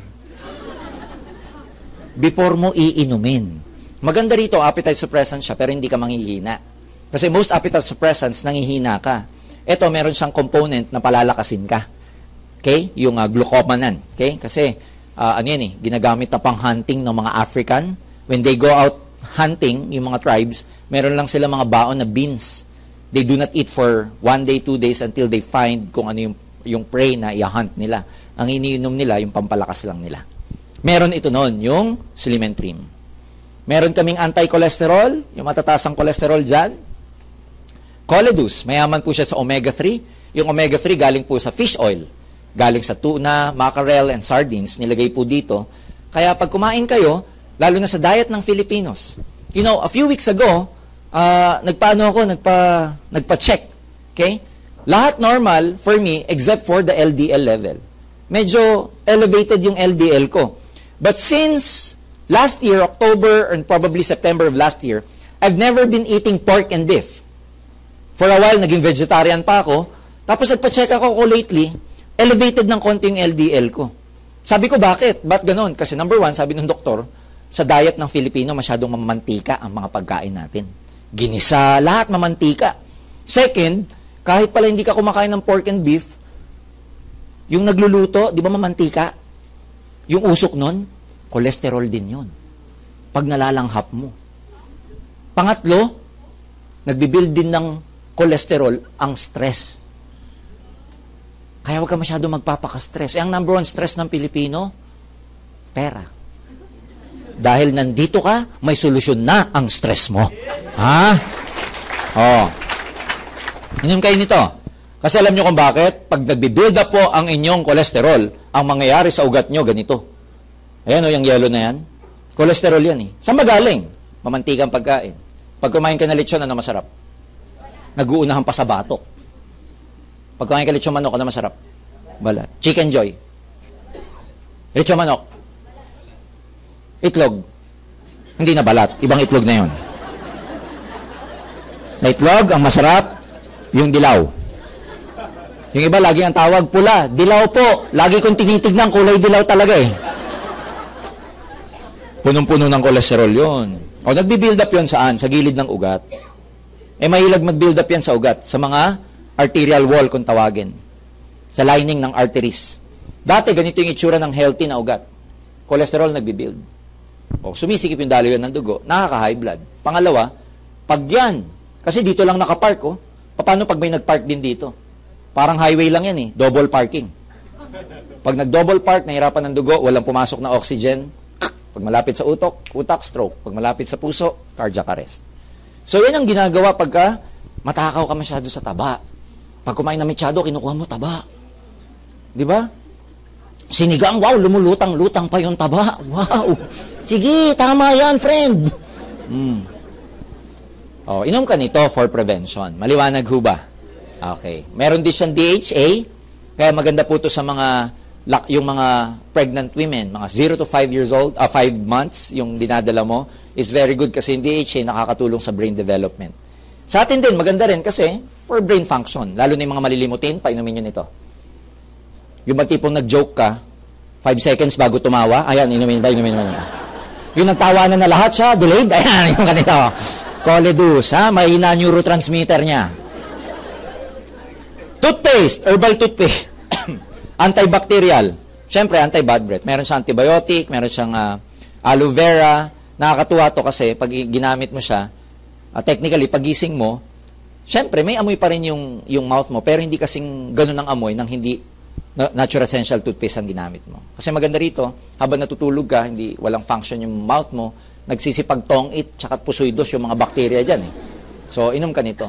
A: Before mo iinumin. Maganda rito, appetite suppressant siya, pero hindi ka manghihina. Kasi most appetite suppressants, nanghihina ka. Ito, meron siyang component na palalakasin ka. Okay? Yung glucomannan. Okay? Kasi, ginagamit na pang hunting ng mga African. When they go out hunting, yung mga tribes, meron lang sila mga baon na beans. They do not eat for 1 day, 2 days until they find kung ano yung prey na i-hunt nila. Ang iniinom nila, yung pampalakas lang nila. Meron ito noon, yung slim and trim. Meron kaming anti-cholesterol, yung matataas ang cholesterol dyan. Coledus, mayaman po siya sa omega-3. Yung omega-3 galing po sa fish oil. Galing sa tuna, mackerel, and sardines, nilagay po dito. Kaya pag kumain kayo, lalo na sa diet ng Filipinos. You know, a few weeks ago, nagpa-check. Okay? Lahat normal for me except for the LDL level. Medyo elevated yung LDL ko. But since last year, October, and probably September of last year, I've never been eating pork and beef. For a while, naging vegetarian pa ako. Tapos nagpa-check ako lately, elevated ng konti yung LDL ko. Sabi ko, bakit? Ba't ganon? Kasi number one, sabi ng doktor, sa diet ng Filipino, masyadong mamantika ang mga pagkain natin. Ginisa, lahat mamantika. Second, kahit pala hindi ka kumakain ng pork and beef, yung nagluluto, di ba mamantika? Yung usok nun, cholesterol din yun. Pag nalalanghap mo. Pangatlo, nagbibuild din ng cholesterol ang stress. Kaya huwag ka masyado magpapaka-stress. Ang number one stress ng Pilipino, pera. Dahil nandito ka, may solusyon na ang stress mo. Ha? Inom kayo nito. Kasi alam nyo kung bakit? Pag nagbi-build up po ang inyong cholesterol, ang mangyayari sa ugat nyo, ganito. Ayan yung yellow na yan. Cholesterol yan eh. Saan ba galing? Mamantikang pagkain. Pag kumain ka na lechon, ano masarap? Nag-uunahan pa sa batok. Pag kumain ka lechon manok, ano masarap? Balat. Chicken joy. Lechon manok. Itlog. Hindi na balat. Ibang itlog na yon. Sa itlog, ang masarap, yung dilaw. Yung iba, lagi ang tawag pula. Dilaw po. Lagi kong tinitignan, kulay dilaw talaga eh. Punong-puno ng kolesterol yon. O, nagbi-build up yon saan? Sa gilid ng ugat. Mahilag mag-build up yan sa ugat. Sa mga arterial wall, kung tawagin. Sa lining ng arteries. Dati, ganito yung itsura ng healthy na ugat. cholesterol nagbi-build. O, sumisikip yung daloy ng dugo, nakaka-high blood. Pangalawa, pag yan, kasi dito lang nakapark, oh. Paano pag may nagpark din dito? Parang highway lang yan eh, double parking. Pag nag-double park, nahirapan ng dugo, walang pumasok na oxygen. Pag malapit sa utak, stroke. Pag malapit sa puso, cardiac arrest. So, yan ang ginagawa pagka matakaw ka masyado sa taba. Pag kumain na masyado, kinukuha mo taba. Di ba? Sinigang, wow, lumulutang-lutang pa yung taba. Wow. Sige, tama yan, friend. Oh, inom ka nito for prevention. Maliwanag ho ba? Okay. Meron din siyang DHA, kaya maganda po ito sa yung mga pregnant women, mga 0 to 5 years old, 5 months, yung dinadala mo, is very good kasi yung DHA nakakatulong sa brain development. Sa atin din, maganda rin kasi for brain function, lalo na yung mga malilimutin, painumin nyo nito. Yung ba tipong nag-joke ka, 5 seconds bago tumawa, ayan, inumin. Yung nagtawanan na lahat siya, delayed, ayan, yung ganito. Coledus, ha? Mahina neurotransmitter niya. Toothpaste, herbal toothpaste. Antibacterial. Siyempre, anti-bad breath. Meron siyang antibiotic, meron siyang aloe vera. Nakakatuwa to kasi pag ginamit mo siya, technically, pagising mo, siyempre, may amoy pa rin yung mouth mo, pero hindi kasing ganun ang amoy ng hindi natural essential toothpaste ang ginamit mo. Kasi maganda rito, habang natutulog ka, walang function yung mouth mo, nagsisipag tong-it, tsaka pusoidos yung mga bakterya dyan. Eh. So, inom ka nito.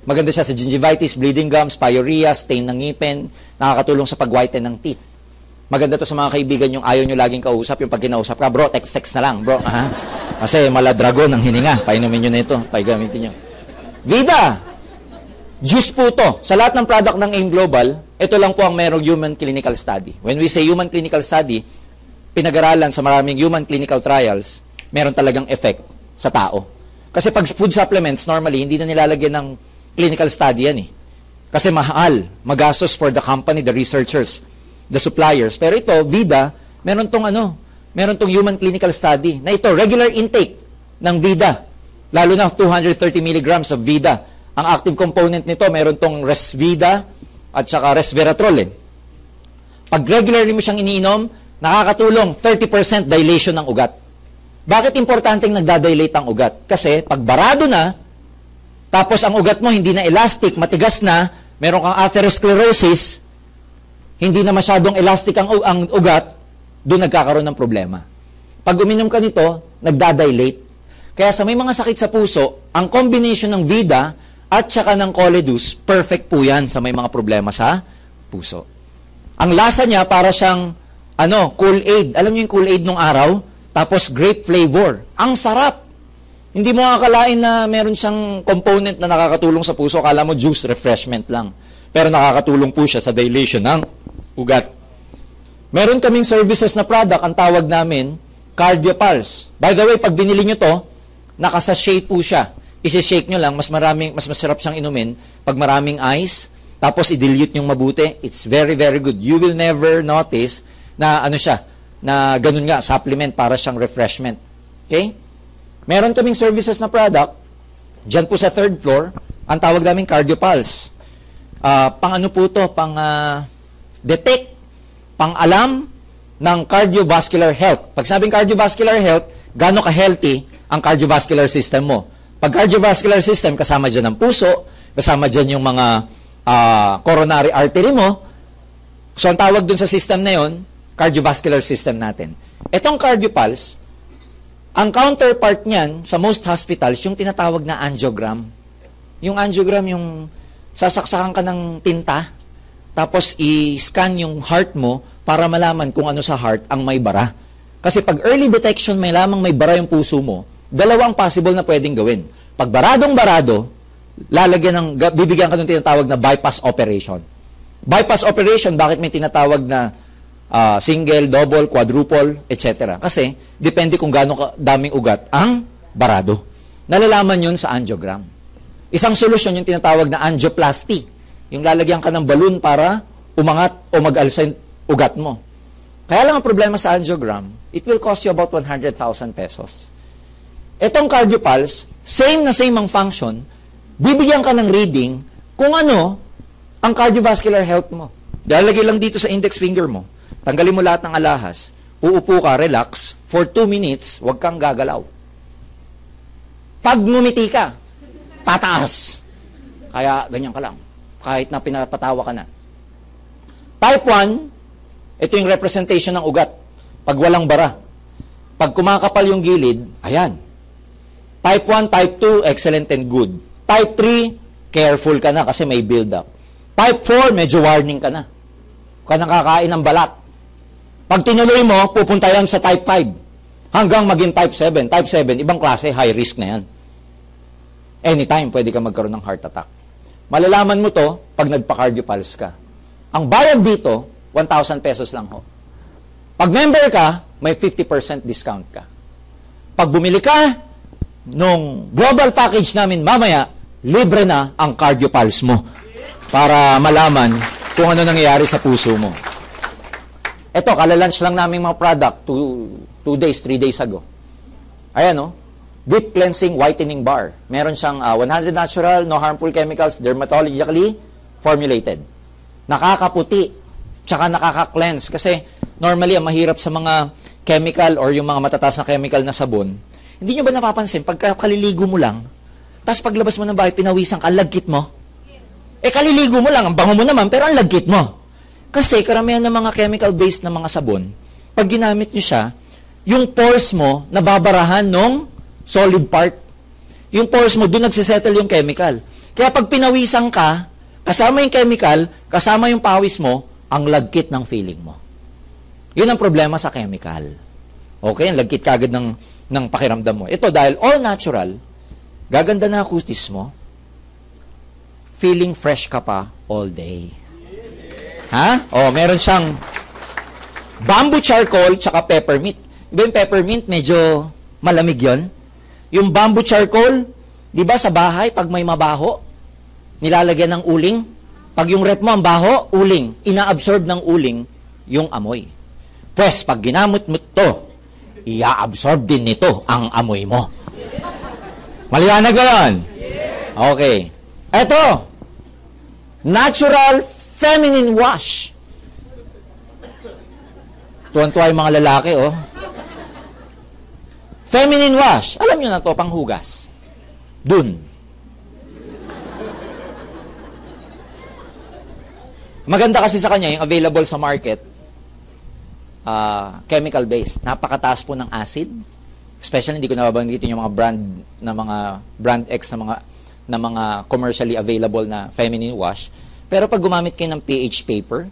A: Maganda siya sa gingivitis, bleeding gums, pyorrhea, stain ng ngipin, nakakatulong sa pag-whiten ng teeth. Maganda to sa mga kaibigan yung ayaw nyo laging kausap, yung pag kinausap ka, bro, text na lang, bro. Ha? Kasi maladragon ang hininga. Painumin nyo na ito, paigamitin nyo. Vida! Juice po to. Sa lahat ng product ng AIM Global, ito lang po ang merong human clinical study. When we say human clinical study, pinag-aralan sa maraming human clinical trials, meron talagang effect sa tao. Kasi pag food supplements, normally, hindi na nilalagyan ng clinical study yan eh. Kasi mahal, magastos for the company, the researchers, the suppliers. Pero ito, Vida, meron tong human clinical study na ito, regular intake ng Vida. Lalo na 230 milligrams of Vida. Ang active component nito, meron tong Resvida at saka Resveratrol. Eh. Pag regularly mo siyang iniinom, nakakatulong 30% dilation ng ugat. Bakit importanteng nagdadilate ang ugat? Kasi pag barado na, tapos ang ugat mo hindi na elastic, matigas na, meron kang atherosclerosis, hindi na masyadong elastic ang ugat, doon nagkakaroon ng problema. Pag uminom ka nito, nagdadilate. Kaya sa may mga sakit sa puso, ang combination ng Vida at saka ng Coledus, perfect po yan sa may mga problema sa puso. Ang lasa niya para siyang Kool-Aid. Alam niyo yung Kool-Aid nung araw? Tapos grape flavor. Ang sarap. Hindi mo akalain na meron siyang component na nakakatulong sa puso. Akala mo juice, refreshment lang. Pero nakakatulong po siya sa dilation ng ugat. Meron kaming services na product, ang tawag namin, CardioPulse. By the way, pag binili nyo to, nakasashay po siya. Isi-shake nyo lang, mas masarap siyang inumin pag maraming ice, tapos i-dilute nyong mabuti. It's very, very good. You will never notice na na ganun nga, supplement para siyang refreshment. Okay? Meron kaming services na product, dyan po sa 3rd floor, ang tawag namin CardioPulse. Detect, pang-alam ng cardiovascular health. Pag sabing cardiovascular health, gaano ka-healthy ang cardiovascular system mo. Pag cardiovascular system, kasama dyan ang puso, kasama dyan yung mga coronary artery mo. So, ang tawag dun sa system na yon, cardiovascular system natin. Itong CardioPulse, ang counterpart niyan sa most hospitals, yung tinatawag na angiogram. Yung angiogram, yung sasaksakan ka ng tinta, tapos i-scan yung heart mo para malaman kung ano sa heart ang may bara. Kasi pag early detection, may lamang may bara yung puso mo, dalawang possible na pwedeng gawin. Pag baradong-barado, bibigyan ka ng tinatawag na bypass operation. Bypass operation, bakit may tinatawag na single, double, quadruple, etc. Kasi, depende kung gaano daming ugat ang barado. Nalalaman yun sa angiogram. Isang solusyon yung tinatawag na angioplasty. Yung lalagyan ka ng balloon para umangat o mag-alsa yung ugat mo. Kaya lang ang problema sa angiogram, it will cost you about 100,000 pesos. Etong CardioPulse, same ang function, bibigyan ka ng reading kung ano ang cardiovascular health mo. Lalagay lang dito sa index finger mo. Tanggalin mo lahat ng alahas. uupo ka, relax, for 2 minutes, huwag kang gagalaw. Pag ngumiti ka, tataas. Kaya ganyan ka lang. Kahit na pinapatawa ka na. Type 1, ito yung representation ng ugat. Pag walang bara. Pag kumakapal yung gilid, ayan. Type 1, type 2, excellent and good. Type 3, careful ka na kasi may build-up. Type 4, medyo warning ka na. Huwag ka nakakain ng balat. Pag tinuloy mo, pupunta yan sa type 5. Hanggang maging type 7. Type 7, ibang klase, high risk na yan. Anytime, pwede ka magkaroon ng heart attack. Malalaman mo to pag nagpa-cardiopulse ka. Ang bayad dito, 1,000 pesos lang ho. Pag member ka, may 50% discount ka. Pag bumili ka nung global package namin mamaya, libre na ang cardiopulse mo para malaman kung ano nangyayari sa puso mo. Ito, kalalunch lang namin mga product 2 days, 3 days ago. Ayan, no? Deep Cleansing Whitening Bar. Meron siyang 100 natural, no harmful chemicals, dermatologically formulated. Nakakaputi, tsaka nakaka-cleanse. Kasi normally, ang mahirap sa mga chemical or yung mga matataas na chemical na sabon, hindi nyo ba napapansin, pagka kaliligo mo lang, tapos paglabas mo ng bahay, pinawisan ka, lagkit mo? Kaliligo mo lang, ang bango mo naman, pero ang lagkit mo. Kasi karamihan ng mga chemical-based na mga sabon, pag ginamit nyo siya, yung pores mo, nababarahan nung solid part. Yung pores mo, doon nagsisettle yung chemical. Kaya pag pinawisan ka, kasama yung chemical, kasama yung pawis mo, ang lagkit ng feeling mo. Yun ang problema sa chemical. Okay? Ang lagkit kagad ng pakiramdam mo. Ito, dahil all natural, gaganda na kutis mo, feeling fresh ka pa all day. Ha? Meron siyang bamboo charcoal tsaka peppermint. Diba yung peppermint, medyo malamig yon. Yung bamboo charcoal, di ba sa bahay, pag may mabaho, nilalagyan ng uling. Pag yung rep mo ang baho, uling. Ina-absorb ng uling yung amoy. Pues, pag ginamit mo ito, i-absorb din nito ang amoy mo. Maliwanag ba yun? Okay. Ito, natural feminine wash. Tuwan-tuwa yung mga lalaki, Feminine wash. Alam nyo na to, panghugas. Dun. Maganda kasi sa kanya, yung available sa market, chemical-based. Napakataas po ng acid. Especially, hindi ko nababanggitin yung mga brand X na mga commercially available na feminine wash. Pero pag gumamit kayo ng pH paper,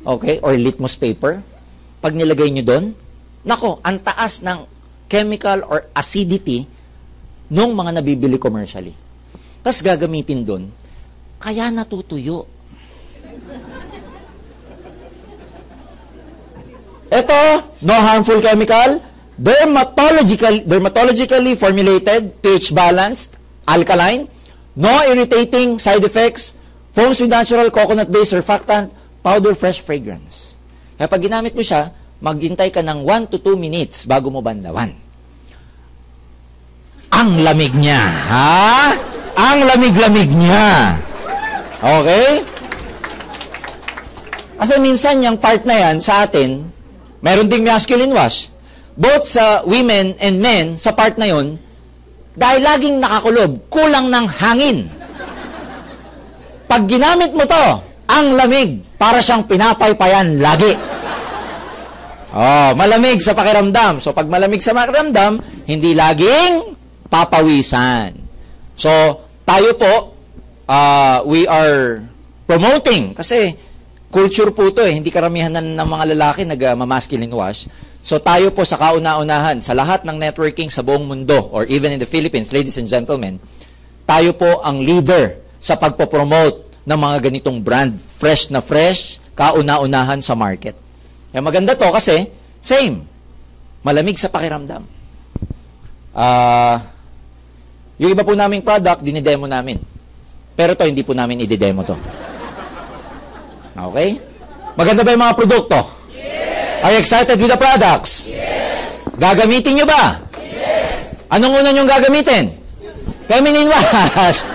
A: okay, or litmus paper, pag nilagay nyo doon, nako, ang taas ng chemical or acidity nung mga nabibili commercially. Tapos gagamitin doon, kaya natutuyo. Ito, no harmful chemical, dermatologically formulated, pH balanced, alkaline, no irritating side effects, foams with natural coconut-based surfactant, powder fresh fragrance. Kaya pag ginamit mo siya, maghintay ka ng 1 to 2 minutes bago mo bandawan. Ang lamig niya, ha? Ang lamig-lamig niya. Okay? Kasi minsan yung part na yan sa atin, meron ding masculine wash. Both sa women and men, sa part na yun, dahil laging nakakulob, kulang ng hangin. Pag ginamit mo to, ang lamig, para siyang pinapaypayan lagi. Malamig sa pakiramdam. So, pag malamig sa pakiramdam, hindi laging papawisan. So, tayo po, we are promoting, kasi culture po ito hindi karamihan ng mga lalaki nag-masculine wash. So, tayo po sa kauna-unahan, sa lahat ng networking sa buong mundo, or even in the Philippines, ladies and gentlemen, tayo po ang leader sa pagpopromote ng mga ganitong brand, fresh na fresh, kauna-unahan sa market. Kaya maganda to kasi, same, malamig sa pakiramdam. Yung iba po naming product, dinidemo namin. Pero to, hindi po namin ididemo to. Okay? Maganda ba yung mga produkto? Yes! Are you excited with the products? Yes! Gagamitin nyo ba? Yes! Anong una nyong gagamitin? Feminine wash.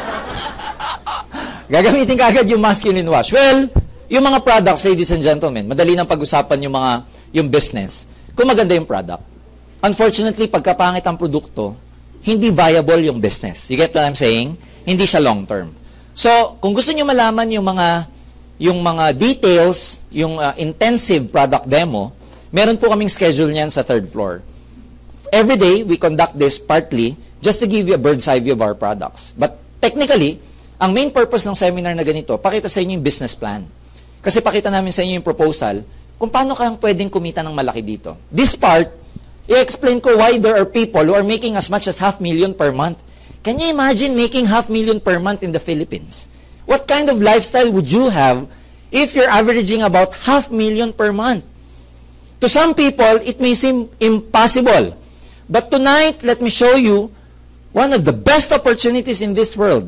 A: Gagamitin ka agad yung masculine wash. Well, yung mga products, ladies and gentlemen, madali nang pag-usapan yung business. kung maganda yung product. Unfortunately, pagkapangit ang produkto, hindi viable yung business. You get what I'm saying? Hindi siya long-term. So, kung gusto niyo malaman yung mga details, yung intensive product demo, meron po kaming schedule niyan sa third floor. Every day, we conduct this partly just to give you a bird's eye view of our products. But technically, ang main purpose ng seminar na ganito, pakita sa inyo yung business plan. Kasi pakita namin sa inyo yung proposal kung paano kang pwedeng kumita ng malaki dito. This part, i-explain ko why there are people who are making as much as $500,000 per month. Can you imagine making $500,000 per month in the Philippines? What kind of lifestyle would you have if you're averaging about $500,000 per month? To some people, it may seem impossible. But tonight, let me show you one of the best opportunities in this world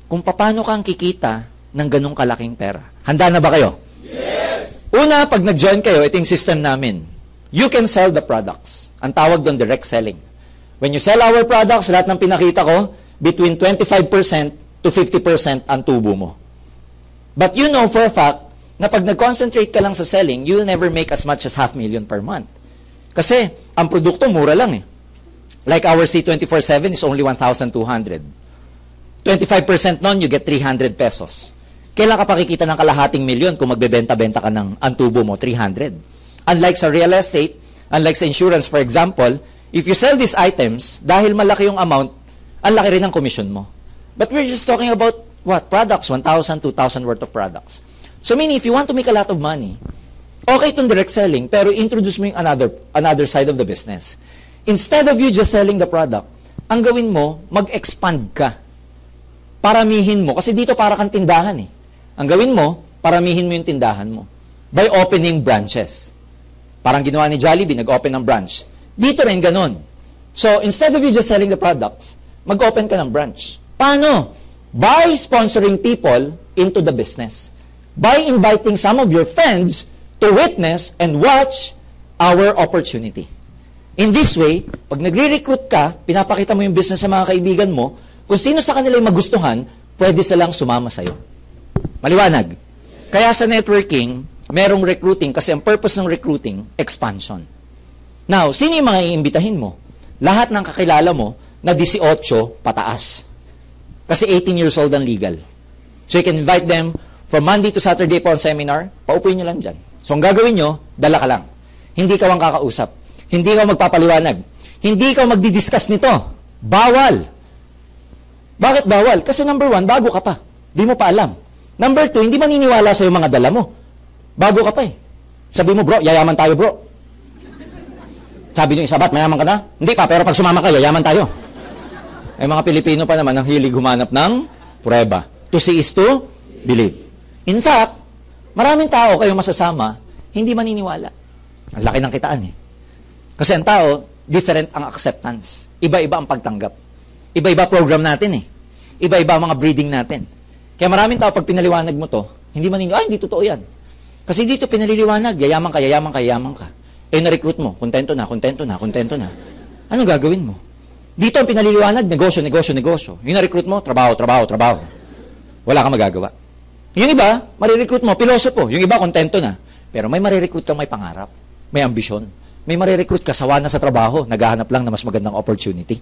A: kung paano kang kikita ng ganong kalaking pera. Handa na ba kayo? Yes! Una, pag nag-join kayo, ito yung system namin. You can sell the products. Ang tawag doon, direct selling. When you sell our products, lahat ng pinakita ko, between 25% to 50% ang tubo mo. But you know for a fact, na pag nag-concentrate ka lang sa selling, you will never make as much as $500,000 per month. Kasi, ang produkto mura lang eh. Like our C24/7 is only 1,200. 25% nun, you get 300 pesos. Kailan ka pakikita ng kalahating milyon kung magbebenta-benta ka ng ang tubo mo, 300? Unlike sa real estate, unlike sa insurance, for example, if you sell these items, dahil malaki yung amount, ang laki rin ang commission mo. But we're just talking about, what? Products, 1,000, 2,000 worth of products. So meaning, if you want to make a lot of money, okay itong direct selling, pero introduce mo yung another side of the business. Instead of you just selling the product, ang gawin mo, mag-expand ka. Paramihin mo. Kasi dito para kang tindahan eh. Ang gawin mo, paramihin mo yung tindahan mo. By opening branches. Parang ginawa ni Jollibee, nag-open ng branch. Dito rin ganun. So, instead of you just selling the products, mag-open ka ng branch. Paano? By sponsoring people into the business. By inviting some of your friends to witness and watch our opportunity. In this way, pag nagre-recruit ka, pinapakita mo yung business sa mga kaibigan mo, kung sino sa kanila yung magustuhan, pwede silang sumama sa'yo. Maliwanag? Kaya sa networking, merong recruiting kasi ang purpose ng recruiting, expansion. Now, sino yung mga iimbitahin mo? Lahat ng kakilala mo na 18 pataas. Kasi 18 years old ang legal. So you can invite them from Monday to Saturday po ang seminar, paupuin nyo lang dyan. So ang gagawin nyo, dala ka lang. Hindi ka ang kakausap. Hindi ka magpapaliwanag. Hindi ka magdidiscuss nito. Bawal. Bakit bawal? Kasi number 1, bago ka pa. Di mo pa alam. Number 2, hindi maniniwala sa yung mga dala mo. Bago ka pa eh. Sabi mo, bro, yayaman tayo, bro. Sabi nyo, isabat, mayaman ka na? Hindi pa, pero pag sumama ka, yayaman tayo. Eh, mga Pilipino pa naman ang hilig humanap ng prueba. To see is to believe. In fact, maraming tao kayo masasama, hindi maniniwala. Ang laki ng kitaan eh. Kasi ang tao, different ang acceptance. Iba-iba ang pagtanggap. Iba-iba program natin eh. Iba-iba ang mga breeding natin. Kaya maraming tao, pag pinaliwanag mo to, hindi maniniwala, hindi totoo yan. Kasi dito pinaliliwanag, yayaman ka, yayaman ka, yayaman ka. Eh, na-recruit mo, kontento na, kontento na, kontento na. Anong gagawin mo? Dito ang pinaliliwanag, negosyo, negosyo, negosyo. Yung na-recruit mo, trabaho, trabaho, trabaho. Wala kang magagawa. Yung iba, marirecruit mo, pilosopo. Yung iba, kontento na. Pero may marirecruit kang may pangarap, may ambisyon. May marirecruit ka, sawa na sa trabaho, naghahanap lang na mas magandang opportunity.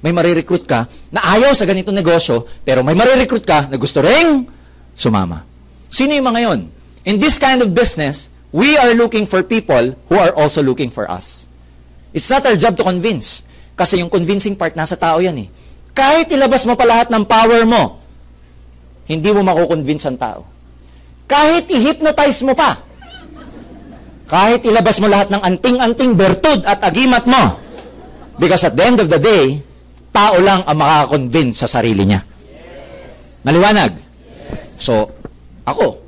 A: May marirecruit ka na ayaw sa ganitong negosyo, pero may marirecruit ka na gusto ring sumama. Sino yung mga yon? In this kind of business, we are looking for people who are also looking for us. It's not our job to convince. Kasi yung convincing part nasa tao yan eh. Kahit ilabas mo pa lahat ng power mo, hindi mo makukonvince ang tao. Kahit i-hypnotize mo pa, kahit ilabas mo lahat ng anting-anting bertud at agimat mo, because at the end of the day, tao lang ang makakakonvince sa sarili niya. Maliwanag? So, ako,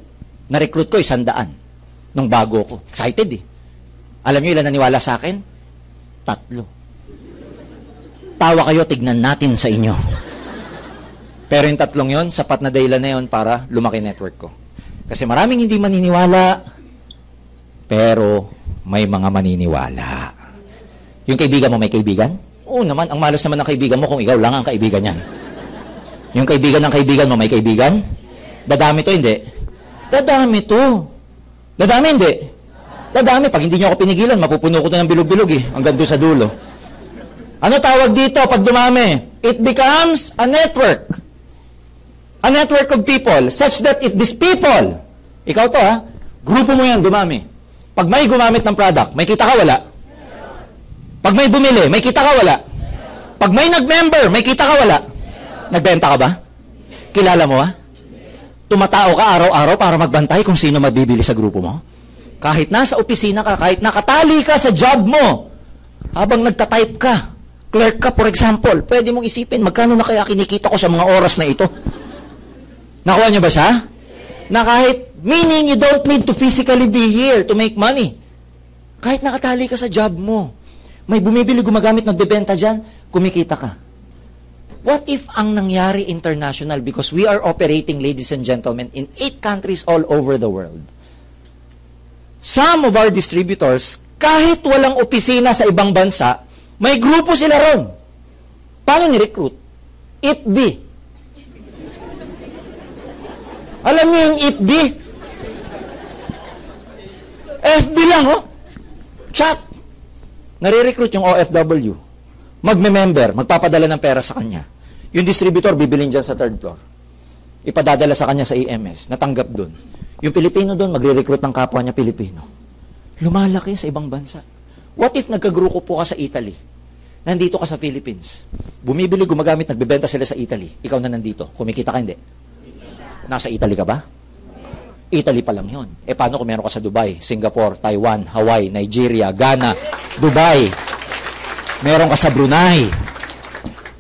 A: na-recruit ko 100 nung bago ko. Excited eh. Alam niyo ilan naniwala sa akin? 3. Tawa kayo, tignan natin sa inyo. Pero yung 3 yon, sapat na dahilan na yon para lumaki network ko. Kasi maraming hindi maniniwala, pero may mga maniniwala. Yung kaibigan mo, may kaibigan? Oo naman, ang malas naman ng kaibigan mo kung ikaw lang ang kaibigan niyan. Yung kaibigan ng kaibigan mo, may kaibigan? Dadami to, hindi? Dadami to. Dadami, hindi? Dadami. Pag hindi nyo ako pinigilan, mapupuno ko na ng bilog-bilog eh. Hanggang doon sa dulo. Ano tawag dito pag dumami? It becomes a network. A network of people such that if these people, ikaw to ha, grupo mo yan, dumami. Pag may gumamit ng product, may kita ka, wala? Pag may bumili, may kita ka, wala? Pag may nag-member, may kita ka, wala? Nagbenta ka ba? Kilala mo ha? Tumatao ka araw-araw para magbantay kung sino mabibili sa grupo mo? Kahit nasa opisina ka, kahit nakatali ka sa job mo, habang nagtatype ka, clerk ka for example, pwede mong isipin, magkano na kaya kinikita ko sa mga oras na ito? Nakuha niyo ba siya? Na kahit, meaning you don't need to physically be here to make money. Kahit nakatali ka sa job mo, may bumibili, gumagamit, nagbebenta dyan, kumikita ka. What if ang nangyari international, because we are operating, ladies and gentlemen, in 8 countries all over the world. Some of our distributors, kahit walang opisina sa ibang bansa, may grupo sila ron. Paano ni-recruit? IFB. Alam niyo yung IFB? FB lang, oh. Chat. Nare-recruit yung OFW. Magme-member, magpapadala ng pera sa kanya. Yung distributor, bibilin dyan sa 3rd floor. Ipadadala sa kanya sa EMS, natanggap dun. Yung Pilipino doon, magre-recruit ng kapwa niya Pilipino. Lumalaki sa ibang bansa. What if nagkagrupo po ka sa Italy? Nandito ka sa Philippines. Bumibili, gumagamit, nagbebenta sila sa Italy. Ikaw na nandito. Kumikita ka, hindi? Nasa Italy ka ba? Italy pa lang yun. E paano kung meron ka sa Dubai, Singapore, Taiwan, Hawaii, Nigeria, Ghana, Dubai? Meron ka sa Brunei.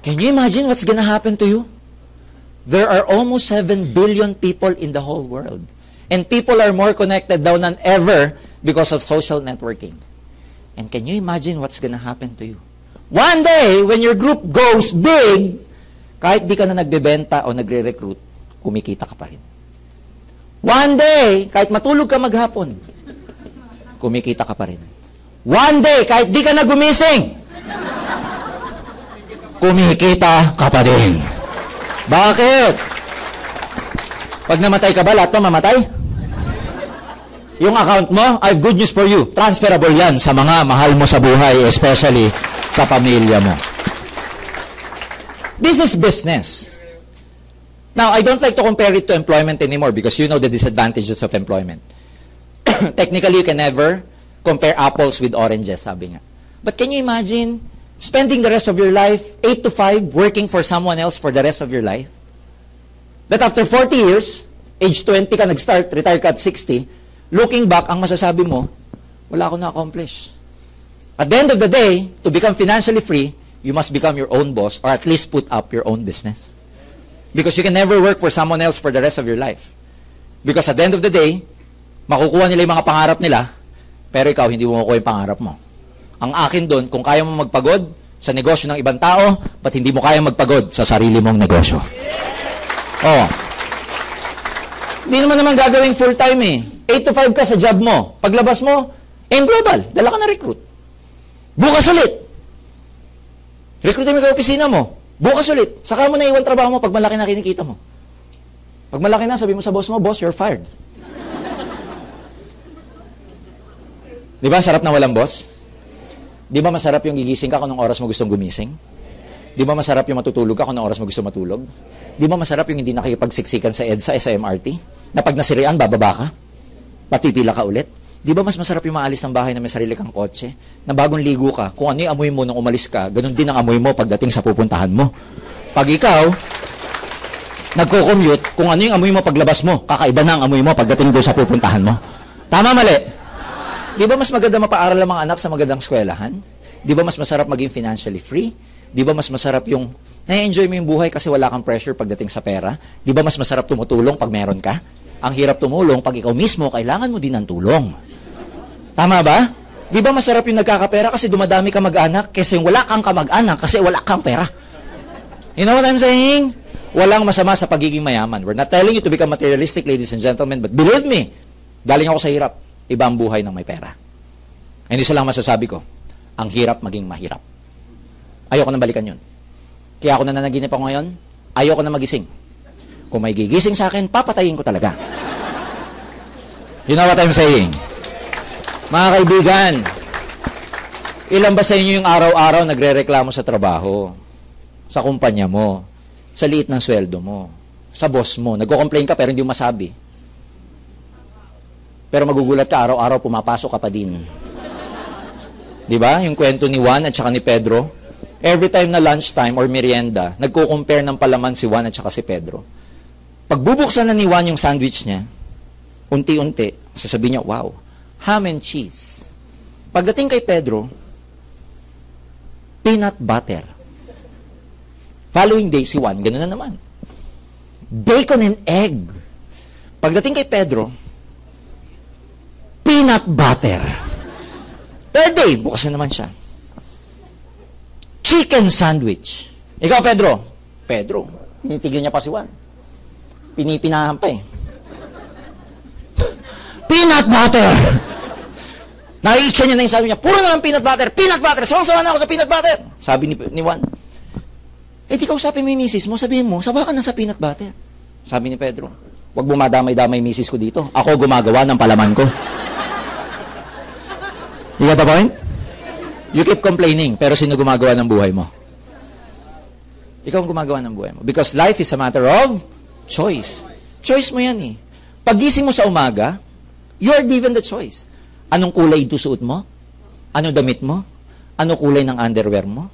A: Can you imagine what's gonna happen to you? There are almost 7 billion people in the whole world. And people are more connected now than ever because of social networking. And can you imagine what's gonna happen to you? One day, when your group goes big, kahit di ka na nagbebenta o nagre-recruit, kumikita ka pa rin. One day, kahit matulog ka maghapon, kumikita ka pa rin. One day, kahit di ka na gumising, kumikita ka pa rin. Bakit? Pag namatay ka ba, lahat to mamatay? Yung account mo, I have good news for you. Transferable yan sa mga mahal mo sa buhay, especially sa pamilya mo. This is business. Now, I don't like to compare it to employment anymore because you know the disadvantages of employment. Technically, you can never compare apples with oranges, sabi nga. But can you imagine spending the rest of your life, 8 to 5, working for someone else for the rest of your life? That after 40 years, age 20 ka nag-start, retire ka at 60, looking back, ang masasabi mo, wala akong na-accomplish. At the end of the day, to become financially free, you must become your own boss or at least put up your own business. Because you can never work for someone else for the rest of your life. Because at the end of the day, makukuha nila yung mga pangarap nila, pero ikaw, hindi mo makukuha yung pangarap mo. Ang akin doon, kung kaya mo magpagod sa negosyo ng ibang tao, ba't hindi mo kaya magpagod sa sarili mong negosyo? Oh. Hindi naman gagawing full-time eh. 8 to 5 ka sa job mo. Paglabas mo, aim global. Dala ka na recruit. Bukas ulit. Recruitin mo ka opisina mo. Bukas ulit. Saka mo na iwan trabaho mo pag malaki na kinikita mo. Pag malaki na, sabi mo sa boss mo, boss, you're fired. Di ba, sarap na walang boss? Di ba masarap yung gigising ka kung anong oras mo gustong gumising? Di ba masarap yung matutulog ka kung anong oras mo gusto matulog? Di ba masarap yung hindi nakikipagsiksikan sa EDSA, sa MRT? Na pag nasirian, bababa ka? Patipila ka ulit? Di ba mas masarap yung maalis ng bahay na may sarili kang kotse? Na bagong ligo ka, kung ano yung amoy mo nung umalis ka, ganun din ang amoy mo pagdating sa pupuntahan mo. Pag ikaw, nagko-commute, kung ano yung amoy mo paglabas mo, kakaiba na ang amoy mo pagdating doon sa pupuntahan mo. Tama, mali? Di ba mas maganda mapaaral ang mga anak sa magandang eskwelahan? Di ba mas masarap maging financially free? Di ba mas masarap yung na-enjoy mo yung buhay kasi wala kang pressure pagdating sa pera? Di ba mas masarap tumutulong pag meron ka? Ang hirap tumulong pag ikaw mismo, kailangan mo din ng tulong. Tama ba? Di ba masarap yung nagkakapera kasi dumadami ka mag-anak kaysa yung wala kang kamag-anak kasi wala kang pera? You know what I'm saying? Walang masama sa pagiging mayaman. We're not telling you to become materialistic, ladies and gentlemen, but believe me, galing ako sa hirap. Iba ang buhay ng may pera. And isa lang masasabi ko, ang hirap maging mahirap. Ayoko nang balikan yun. Kaya ako nananaginip ako ngayon, ayoko na magising. Kung may gigising sa akin, papatayin ko talaga. You know what I'm saying? Mga kaibigan, ilan ba sa inyo yung araw-araw nagre-reklamo sa trabaho, sa kumpanya mo, sa liit ng sweldo mo, sa boss mo, nagko-complain ka pero hindi mo masabi. Pero magugulat ka, araw-araw pumapasok ka pa din. Di ba? Yung kwento ni Juan at saka ni Pedro, every time na lunchtime or merienda, nagko-compare ng palaman si Juan at saka si Pedro. Pagbubuksan na ni Juan yung sandwich niya, unti-unti, sasabihin niya, wow, ham and cheese. Pagdating kay Pedro, peanut butter. Following day, si Juan, gano'n na naman. Bacon and egg. Pagdating kay Pedro, peanut butter. Third day, bukas na naman siya. Chicken sandwich. Ikaw, Pedro. Pedro, tinitigil niya pa si Juan. Pinipinahan pa eh. Peanut butter! Naiitsa niya na yung sabi niya, puro naman peanut butter! Peanut butter! Sawang-sawa na ako sa peanut butter! Sabi ni Juan. Eh, di kausapin mo yung misis mo, sabihin mo, sawa ka na sa peanut butter. Sabi ni Pedro, huwag bumadamay-damay misis ko dito. Ako gumagawa ng palaman ko. You got the point? You keep complaining, pero sino gumagawa ng buhay mo? Ikaw ang gumagawa ng buhay mo. Because life is a matter of choice. Choice mo yan eh. Pagising mo sa umaga, you are given the choice. Anong kulay ito suot mo? Ano damit mo? Ano kulay ng underwear mo?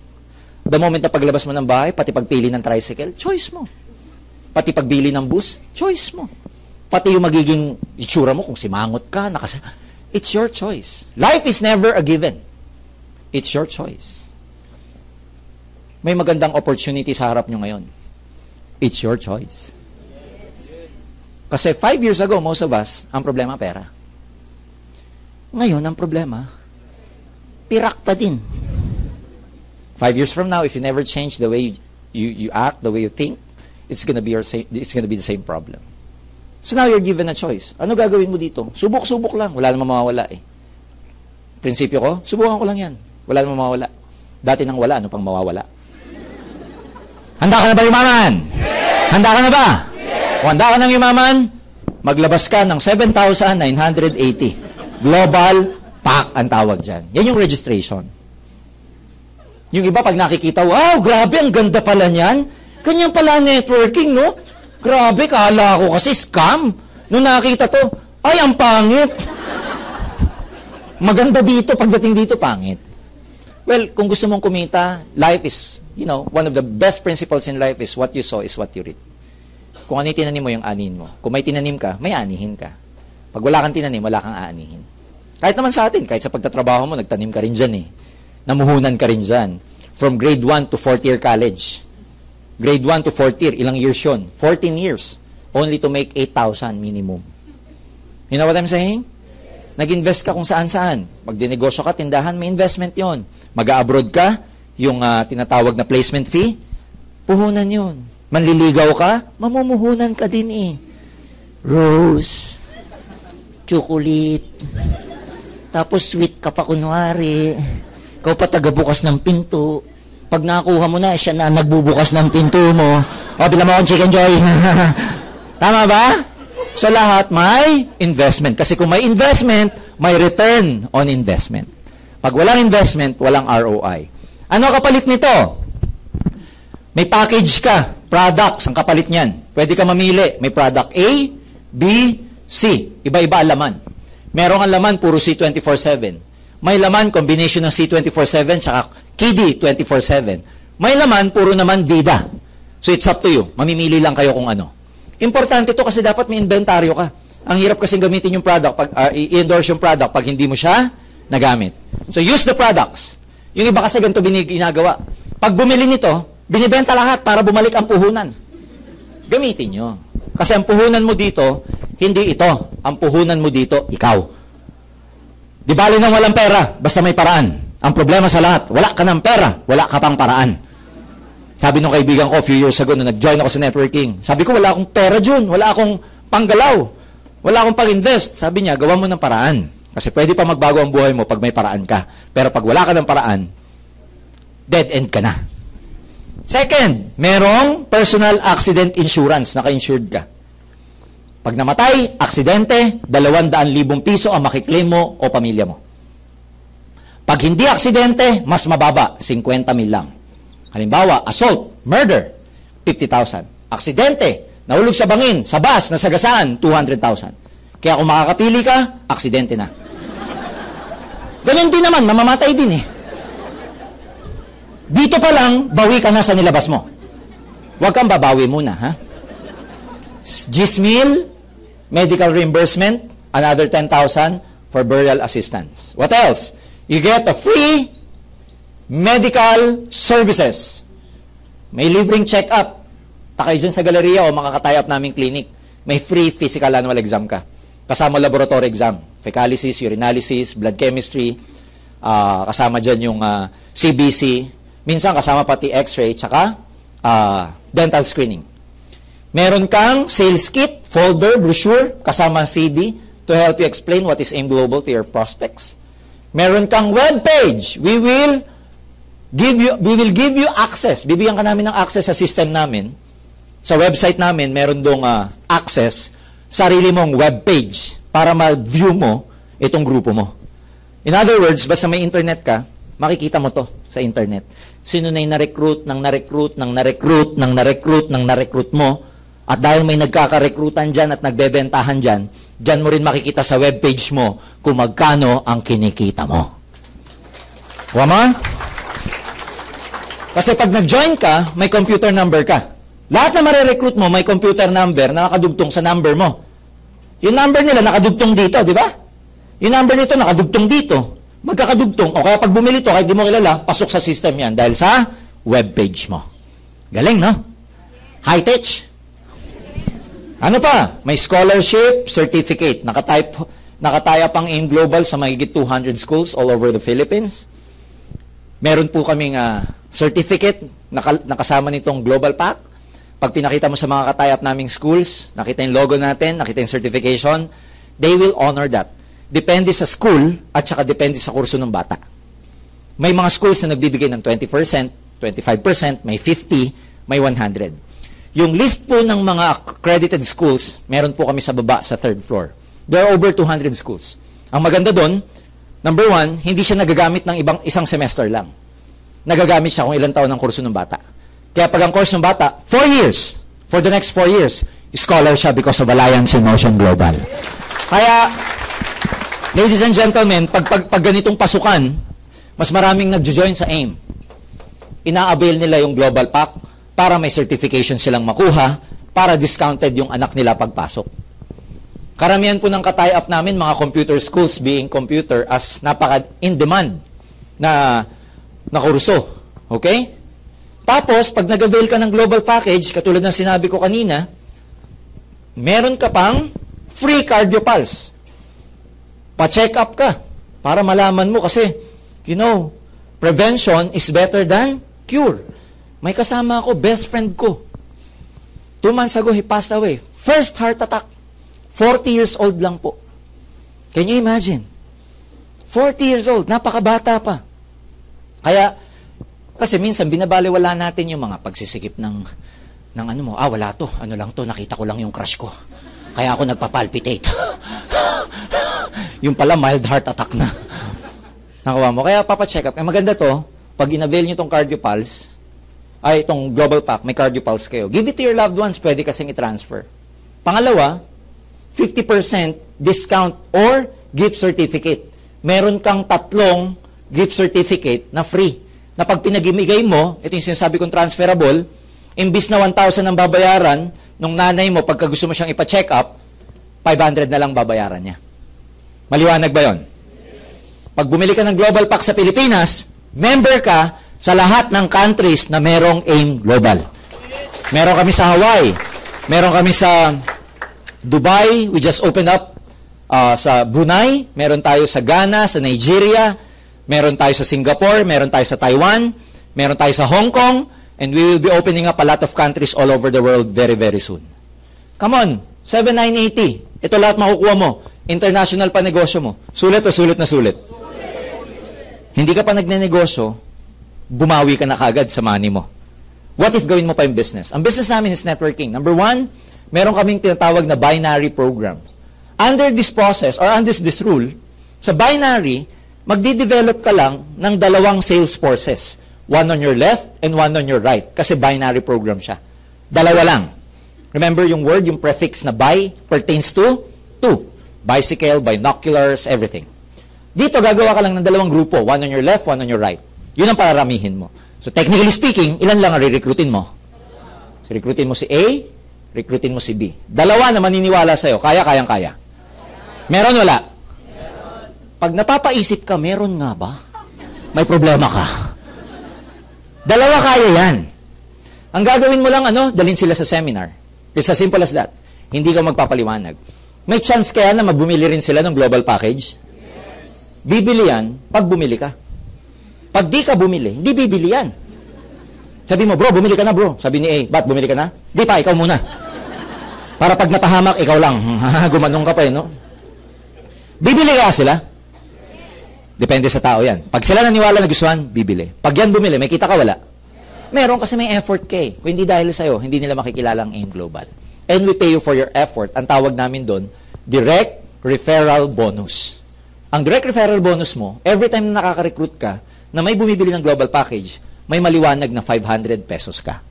A: The moment na paglabas mo ng bahay, pati pagpili ng tricycle, choice mo. Pati pagbili ng bus, choice mo. Pati yung magiging itsura mo, kung simangot ka, it's your choice. Life is never a given. It's your choice. May magandang opportunity sa harap nyo ngayon. It's your choice. Kasi 5 years ago, most of us, ang problema pera. Ngayon, ang problema, pirak pa din. 5 years from now, if you never change the way you act, the way you think, it's gonna be the same problem. So now you're given a choice. Ano gagawin mo dito? Subok-subok lang. Wala namang mawawala eh. Prinsipyo ko, subukan ko lang yan. Wala namang mawawala. Dati nang wala, ano pang mawawala? Handa ka na ba yumaman? Yes! Handa ka na ba? Yes! Kung handa ka nang yumaman, maglabas ka ng 7,980. Global Pack ang tawag dyan. Yan yung registration. Yung iba pag nakikita, wow, grabe, ang ganda pala niyan. Ganyan pala networking, no? Grabe, kala ko kasi scam. Nung nakita to, ay, ang pangit. Maganda dito, pagdating dito, pangit. Well, kung gusto mong kumita, life is, one of the best principles in life is what you sow is what you reap. Kung ano yung tinanim mo, yung anin mo. Kung may tinanim ka, may anihin ka. Pag wala kang tinanim, wala kang aanihin. Kahit naman sa atin, kahit sa pagtatrabaho mo, nagtanim ka rin dyan eh. Namuhunan ka rin dyan. From grade 1 to 4th year college. Grade 1 to 4th year, ilang years yun? 14 years. Only to make 8,000 minimum. You know what I'm saying? Nag-invest ka kung saan-saan. Pag dinegosyo ka, tindahan, may investment yon. Mag-abroad ka, yung tinatawag na placement fee, puhunan yun. Manliligaw ka, mamumuhunan ka din eh. Rose, chocolate, tapos sweet ka pa kunwari. Ikaw pa tagabukas ng pinto. Pag nakuha mo na, siya na nagbubukas ng pinto mo. O, bila mo akong Chicken Joy. Tama ba? So, lahat may investment. Kasi kung may investment, may return on investment. Pag walang investment, walang ROI. Ano kapalit nito? May package ka. Products ang kapalit niyan. Pwede ka mamili. May product A, B, C. Iba-iba ang laman. Merong ang laman, puro C24/7. May laman, combination ng C24/7 tsaka KD 24/7. May laman, puro naman Vida. So it's up to you. Mamimili lang kayo kung ano. Importante to kasi dapat may inventaryo ka. Ang hirap kasing gamitin yung product, i-endorse yung product pag hindi mo siya nagamit. So use the products. Yung iba kasi ganito ginagawa. Pag bumili nito, binibenta lahat para bumalik ang puhunan. Gamitin nyo. Kasi ang puhunan mo dito, hindi ito. Ang puhunan mo dito, ikaw. Di bali nang walang pera, basta may paraan. Ang problema sa lahat, wala ka ng pera, wala ka pang paraan. Sabi nung kaibigan ko a few years ago, nung nag-join ako sa networking, sabi ko, wala akong pera dyan, wala akong panggalaw, wala akong pang-invest. Sabi niya, gawa mo ng paraan. Kasi pwede pa magbago ang buhay mo pag may paraan ka. Pero pag wala ka ng paraan, dead end ka na. Second, merong personal accident insurance, naka-insured ka. Pag namatay, aksidente, 200,000 piso ang makiklaim mo o pamilya mo. Pag hindi aksidente, mas mababa, 50,000 lang. Halimbawa, assault, murder, 50,000. Aksidente, nahulog sa bangin, sa bus, nasagasaan, 200,000. Kaya kung makakapili ka, aksidente na. Ganyan din naman, mamamatay din eh. Dito pa lang, bawi ka na sa nilabas mo. Huwag kang babawi muna, ha? Gismil, medical reimbursement, another 10,000 for burial assistance. What else? You get a free medical services. May libreng check-up. Takay dyan sa galeriya o makakatay-up naming clinic. May free physical annual exam ka. Kasama laboratory exam. Fecalysis, urinalysis, blood chemistry. Kasama dyan yung CBC. Minsan kasama pati x-ray, tsaka dental screening. Meron kang sales kit, folder, brochure, kasama CD to help you explain what is AIM Global to your prospects. Meron kang web page. We will give you access. Bibigyan ka namin ng access sa system namin. Sa website namin, meron dong access, sarili mong web page para ma-view mo itong grupo mo. In other words, basta may internet ka, makikita mo to sa internet. Sino na yung na-recruit, na-recruit mo, at dahil may nagkaka-recruitan dyan at nagbebentahan dyan, dyan mo rin makikita sa webpage mo kung magkano ang kinikita mo. Wama? Kasi pag nag-join ka, may computer number ka. Lahat na marirecruit mo, may computer number na nakadugtong sa number mo. Yung number nila nakadugtong dito, di ba? Yung number nito nakadugtong dito. Magkakadugtong. O kaya pag bumili to, kahit di mo kilala, pasok sa system yan dahil sa webpage mo. Galing, no? High-tech. Ano pa? May scholarship, certificate. Nakataya pang AIM Global sa mahigit 200 schools all over the Philippines. Meron po kaming certificate nakasama nitong Global Pack. Pag pinakita mo sa mga katayap naming schools, nakita yung logo natin, nakita yung certification, they will honor that. Depende sa school at saka depende sa kurso ng bata. May mga schools na nagbibigay ng 20%, 25%, may 50%, may 100%. Yung list po ng mga accredited schools, meron po kami sa baba, sa third floor. There are over 200 schools. Ang maganda doon, number one, hindi siya nagagamit ng isang semester lang. Nagagamit siya kung ilang taon ang kurso ng bata. Kaya pag ang course ng bata, 4 years, for the next 4 years, scholar siya because of Alliance in Motion Global. Kaya, ladies and gentlemen, pag ganitong pasukan, mas maraming nagjo-join sa AIM. Ina-avail nila yung Global Pack para may certification silang makuha, para discounted yung anak nila pagpasok. Karamihan po ng katie-up namin, mga computer schools being computer as napaka-in-demand na kurso. Okay? Tapos, pag nag-avail ka ng global package, katulad ng sinabi ko kanina, meron ka pang free cardio pulse. Pa-check up ka para malaman mo kasi, prevention is better than cure. May kasama ako, best friend ko. 2 months ago, he passed away. First heart attack. 40 years old lang po. Can you imagine? 40 years old, napakabata pa. Kaya, kasi minsan binabaliwala natin yung mga pagsisikip ng ano mo, wala to, ano lang to, nakita ko lang yung crush ko. Kaya ako nagpapalpitate. Yung pala mild heart attack na. Nakuha mo. Kaya papacheck up. Maganda to, pag in-avail nyo itong cardio pulse, itong global pack, may cardio pulse kayo. Give it to your loved ones, pwede kasing i-transfer. Pangalawa, 50% discount or gift certificate. Meron kang 3 gift certificate na free. Na pag pinagimigay mo, ito yung sinasabi kong transferable, imbis na 1,000 ang babayaran, nung nanay mo, pagka gusto mo siyang ipa-check up, 500 na lang babayaran niya. Maliwanag ba yon? Pag bumili ka ng Global Pack sa Pilipinas, member ka sa lahat ng countries na merong AIM Global. Meron kami sa Hawaii, meron kami sa Dubai, we just opened up sa Brunei, meron tayo sa Ghana, sa Nigeria, meron tayo sa Singapore, meron tayo sa Taiwan, meron tayo sa Hong Kong, and we will be opening up a lot of countries all over the world very, very soon. Come on, 7980. Ito lahat makukuha mo. International pa negosyo mo. Sulit o sulit na sulit? Hindi ka pa nagnenegosyo, bumawi ka na kagad sa money mo. What if gawin mo pa yung business? Ang business namin is networking. Number 1, meron kaming tinatawag na binary program. Under this process, or under this rule, sa binary, magdi-develop ka lang ng dalawang sales forces. One on your left and one on your right. Kasi binary program siya. Dalawa lang. Remember yung word, yung prefix na bi pertains to two. Bicycle, binoculars, everything. Dito, gagawa ka lang ng dalawang grupo. One on your left, one on your right. Yun ang pararamihin mo. So technically speaking, ilan lang ang re-recruitin mo? So, recruitin mo si A, recruitin mo si B. Dalawa na maniniwala sa'yo. Kaya-kayang-kaya. Meron, wala? Pag napapaisip ka, meron nga ba? May problema ka. Dalawa kaya yan. Ang gagawin mo lang, dalhin sila sa seminar. It's as simple as that. Hindi ka magpapaliwanag. May chance kaya na magbumili rin sila ng global package? Yes. Bibili yan pag bumili ka. Pag di ka bumili, hindi bibili yan. Sabi mo, bro, bumili ka na, bro. Sabi ni A, ba't bumili ka na? Di pa, ikaw muna. Para pag napahamak, ikaw lang. Gumanong ka pa no? Bibili kaya sila? Depende sa tao yan. Pag sila naniwala na gustuhan, bibili. Pag yan bumili, may kita ka, wala? Meron kasi may effort ka eh. Kung hindi dahil sa'yo, hindi nila makikilala ang AIM Global. And we pay you for your effort. Ang tawag namin doon, direct referral bonus. Ang direct referral bonus mo, every time na nakaka-recruit ka, na may bumibili ng global package, may maliwanag na 500 pesos ka.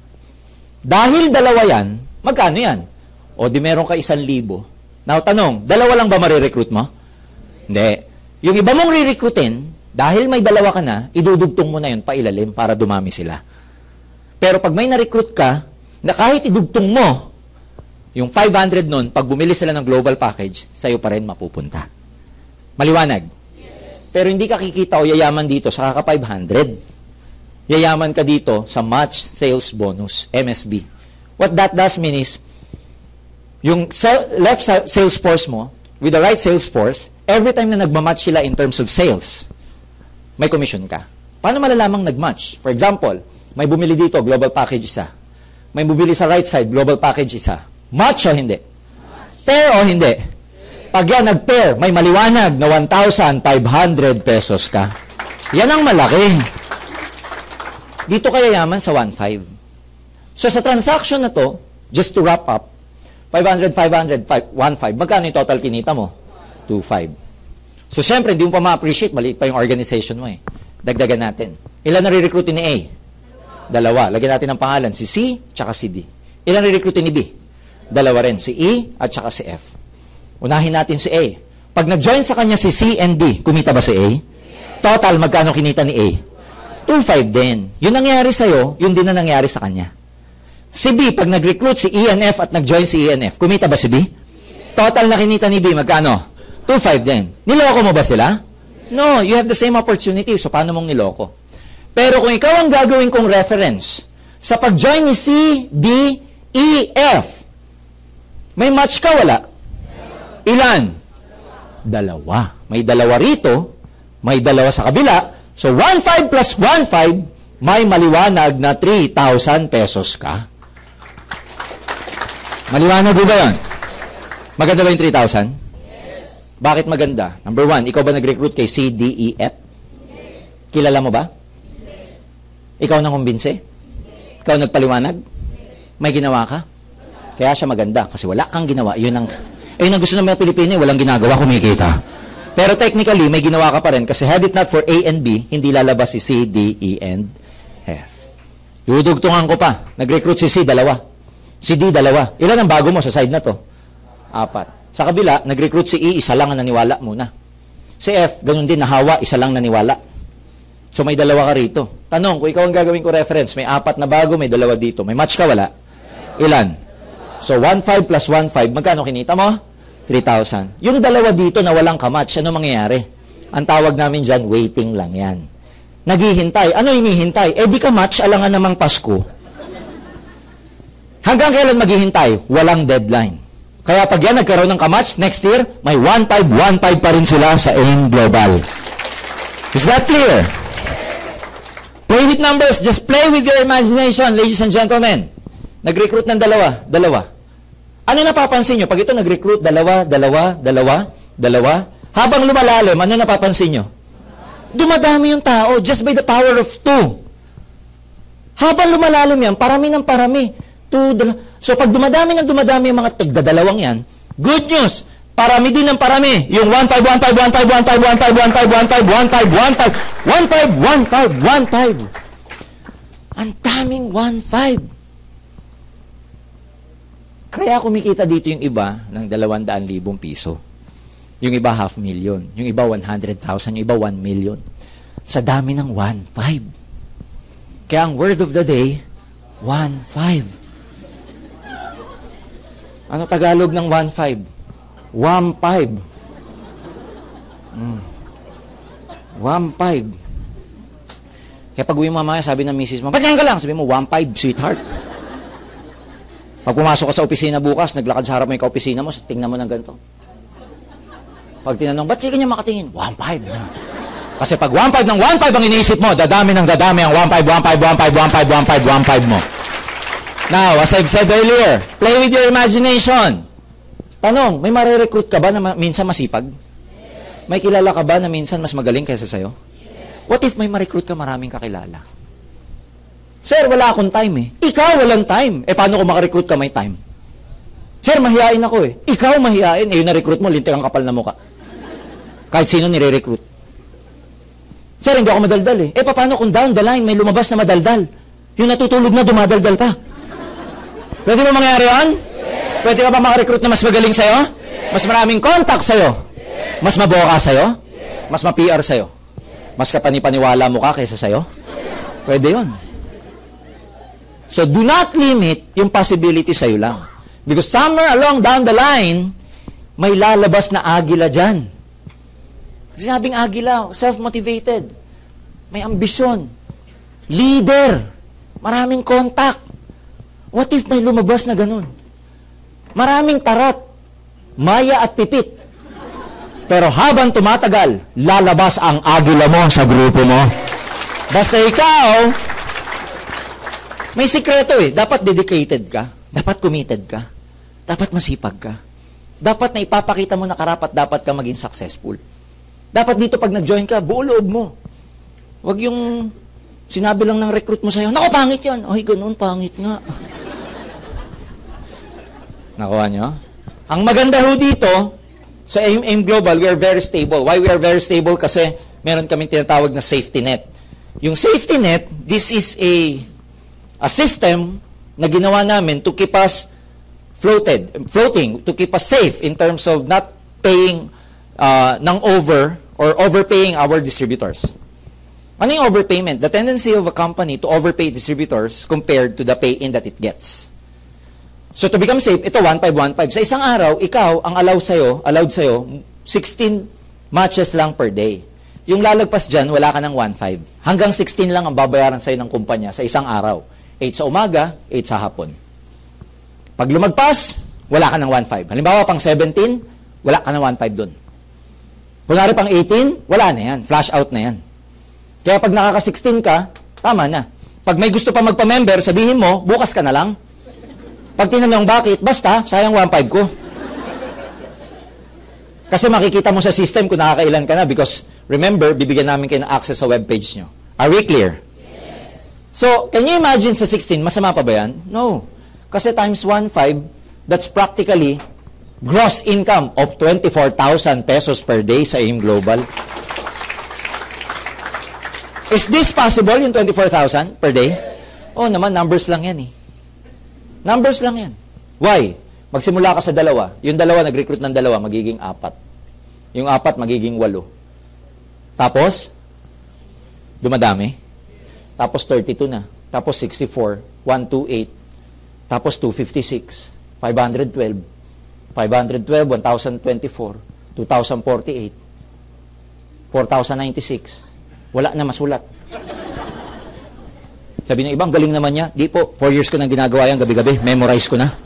A: Dahil dalawa yan, magkano yan? O di meron ka 1,000. Now, tanong, dalawa lang ba marirecruit mo? Hindi. Yung iba mong re-recruitin, dahil may dalawa ka na, idudugtong mo na yun pailalim para dumami sila. Pero pag may na-recruit ka, na kahit idugtong mo, yung 500 nun, pag bumili sila ng global package, sa'yo pa rin mapupunta. Maliwanag? Yes. Pero hindi ka kikita o yayaman dito sa kaka 500. Yayaman ka dito sa match sales bonus, MSB. What that does mean is, yung left sales force mo, with the right sales force, every time na nagmamatch sila in terms of sales, may commission ka. Paano malalamang nagmatch? For example, may bumili dito, global package isa. May bumili sa right side, global package isa. Match o hindi? Pair o hindi? Pag yan nag-pair, may maliwanag na 1,500 pesos ka. Yan ang malaki. Dito kaya yaman sa 1,500. So sa transaction na to, just to wrap up, 500, 500, 1,500. Magkano yung total kinita mo? 2,500. So, syempre, hindi mo pa ma-appreciate. Maliit pa yung organization mo eh. Dagdagan natin. Ilan na re-recruitin ni A? Dalawa. Lagyan natin ang pangalan. Si C, tsaka si D. Ilan re-recruitin ni B? Dalawa rin. Si E, at tsaka si F. Unahin natin si A. Pag nag-join sa kanya si C and D, kumita ba si A? Total, magkano kinita ni A? 2,500 din. Yun nangyari sa'yo, yun din na nangyari sa kanya. Si B, pag nag-recruit si E and F at nag-join si E and F, kumita ba si B? Total na kinita ni B, magkano? 2,500 din. Niloko mo ba sila? No, you have the same opportunity. So, paano mong niloko? Pero kung ikaw ang gagawin kong reference sa pag-join ni C, D, E, F, may match ka, wala? Ilan? Dalawa. May dalawa rito, may dalawa sa kabila. So, 1,500 plus 1,500, may maliwanag na 3,000 pesos ka. Maliwanag ba yun? Maganda ba yung 3,000? Bakit maganda? Number 1, ikaw ba nag-recruit kay C, D, E, F? Kilala mo ba? Ikaw nang kumbinse? Ikaw nagpaliwanag? May ginawa ka? Kaya siya maganda. Kasi wala kang ginawa. Yun ang gusto ng mga Pilipino, walang ginagawa, kumikita. Pero technically, may ginawa ka pa rin. Kasi had it not for A and B, hindi lalabas si C, D, E, and F. Dudugtungan ko pa. Nag-recruit si C, dalawa. Si D, dalawa. Ilan ang bago mo sa side na to? 4. Sa kabila, nag-recruit si E, isa lang ang naniwala muna. Si F, ganun din, nahawa, isa lang naniwala. So may dalawa ka rito. Tanong, kung ikaw ang gagawin ko reference, may 4 na bago, may 2 dito. May match ka, wala? Ilan? So 1,500 plus 1,500, magkano kinita mo? 3,000. Yung 2 dito na walang kamatch, ano mangyayari? Ang tawag namin dyan, waiting lang yan. Naghihintay. Ano hinihintay? Di ka match, alangan namang Pasko. Hanggang kailan maghihintay? Walang deadline. Kaya pag yan nagkaroon ng kamatch, next year, may 1,500 pa rin sila sa AIM Global. Is that clear? Play with numbers. Just play with your imagination, ladies and gentlemen. Nag-recruit ng dalawa. Ano napapansin nyo? Pag ito nag-recruit, dalawa. Habang lumalalim, ano napapansin nyo? Dumadami yung tao just by the power of 2. Habang lumalalim yan, parami ng parami. So, pag dumadami yung mga tigda-dalawang yan, good news, Parami din ng parami. Yung 15, 15, 15. Ang daming 15. Kaya kumikita dito yung iba ng 200,000 piso. Yung iba 500,000. Yung iba 100,000. Yung iba 1 million. Sa dami ng 15. Kaya ang word of the day, 15. Ano Tagalog ng 15? 15. 15. Kaya pag uwi mo mamaya, sabi ng misis mo, "Pagkain ka lang." Sabi mo, 15, sweetheart. Pag pumasok ka sa opisina bukas, naglakad sa harap mo yung ka-opisina mo, tingnan mo ng ganito. Pag tinanong, "Ba't di ka niya makatingin?" 15. Kasi pag 15 ng 15 ang iniisip mo, dadami ng dadami ang 15 mo. Now, as I've said earlier, play with your imagination. Tanong, may marirecruit ka ba na minsan masipag? May kilala ka ba na minsan mas magaling kaysa sa'yo? What if may ma-recruit ka maraming kakilala? Sir, wala akong time eh. Ikaw walang time. Paano kung makarecruit ka may time? Sir, mahihain ako eh. Ikaw mahihain. Yung na-recruit mo, lintik ang kapal na muka. Kahit sino nire-recruit. Sir, hindi ako madaldal eh. Paano kung down the line may lumabas na madaldal? Yung natutulog na dumadaldal pa. Pwede mo mangyari yan? Yes. Pwede ka ba makarecruit na mas magaling sa'yo? Yes. Mas maraming contact sa'yo? Yes. Mas maboka sa'yo? Yes. Mas ma-PR sa'yo? Yes. Mas kapanipaniwala mo ka kaysa sa'yo? Yes. Pwede yun. So, do not limit yung possibility sa'yo lang. Because somewhere along down the line, may lalabas na agila dyan. Kasi sabing agila, self-motivated. May ambisyon. Leader. Maraming contact. What if may lumabas na ganun? Maraming tarat, maya at pipit. Pero habang tumatagal, lalabas ang agila mo sa grupo mo. Basta ikaw, may sikreto eh. Dapat dedicated ka. Dapat committed ka. Dapat masipag ka. Dapat na ipapakita mo na karapat dapat ka maging successful. Dapat dito pag nag-join ka, buo loob mo. Huwag yung sinabi lang ng recruit mo sa'yo, "Naku, pangit yan." Ay, ganun, pangit nga. Nakuha nyo? Ang maganda ho dito, sa AIM Global, we are very stable. Why we are very stable? Kasi meron kaming tinatawag na safety net. Yung safety net, this is a system na ginawa namin to keep us floating, to keep us safe in terms of not paying ng over or overpaying our distributors. Ano yung overpayment? The tendency of a company to overpay distributors compared to the pay-in that it gets. So to become safe, ito 1515. Sa isang araw, ikaw, ang allowed sa'yo, 16 matches lang per day. Yung lalagpas dyan, wala ka ng 15. Hanggang 16 lang ang babayaran sa'yo ng kumpanya sa isang araw. 8 sa umaga, 8 sa hapon. Pag lumagpas, wala ka ng 15. Halimbawa, pang 17, wala ka ng 15 doon. Kunwari pang 18, wala na yan. Flash out na yan. Kaya pag nakaka-16 ka, tama na. Pag may gusto pa magpa-member, sabihin mo, bukas ka na lang. Pag tinanong bakit, basta, sayang 15 ko. Kasi makikita mo sa system kung nakakailan ka na because, remember, bibigyan namin kayo ng access sa webpage nyo. Are we clear? Yes. So, can you imagine sa 16, masama pa ba yan? No. Kasi times 1.5, that's practically gross income of 24,000 pesos per day sa AIM Global. Is this possible, yung 24,000 per day? Oh, naman, numbers lang yan eh. Numbers lang yan. Why? Magsimula ka sa dalawa. Yung dalawa, nag-recruit ng dalawa, magiging 4. Yung 4, magiging 8. Tapos, dumadami. Tapos 32 na. Tapos 64, 128. Tapos 256, 512, 1,024, 2,048, 4,096. Wala na masulat. Sabi ng ibang, galing naman niya. Di po, 4 years ko nang ginagawa yan, gabi-gabi. Memorize ko na.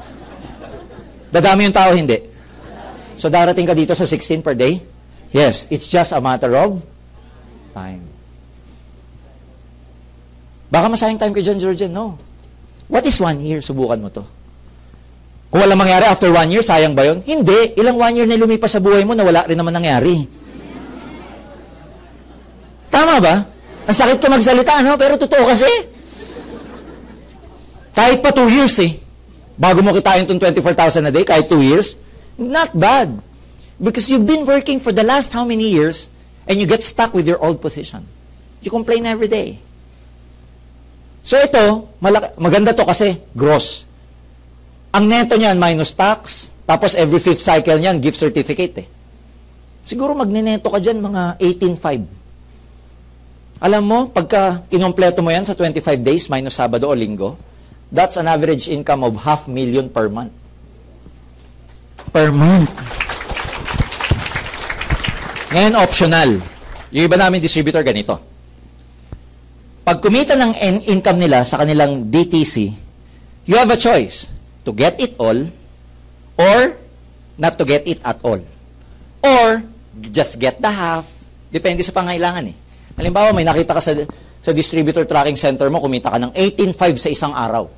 A: Dadami yung tao, hindi. So, darating ka dito sa 16 per day? Yes, it's just a matter of time. Baka masayang time ka dyan, Georgian. No. What is 1 year? Subukan mo to. Kung walang mangyari after 1 year, sayang ba yun? Hindi. Ilang 1 year na lumipas sa buhay mo na wala rin naman nangyari. Tama ba? Ang sakit ko magsalita, no? Pero totoo kasi. Kahit pa 2 years eh. Bago mo kitain itong 24,000 a day, kahit 2 years, not bad. Because you've been working for the last how many years and you get stuck with your old position. You complain every day. So ito, maganda to kasi gross. Ang neto niyan minus tax, tapos every fifth cycle niyan, gift certificate eh. Siguro magneneto ka dyan mga 18.5. Alam mo, pagka kinompleto mo yan sa 25 days minus Sabado o Linggo, that's an average income of 500,000 per month. Per month. Ngayon, optional. Yung iba namin distributor, ganito. Pag kumita ng income nila sa kanilang DTC, you have a choice to get it all or not to get it at all. Or just get the half. Depende sa pangailangan eh. Halimbawa, may nakita ka sa distributor tracking center mo, kumita ka ng 18.5 sa isang araw.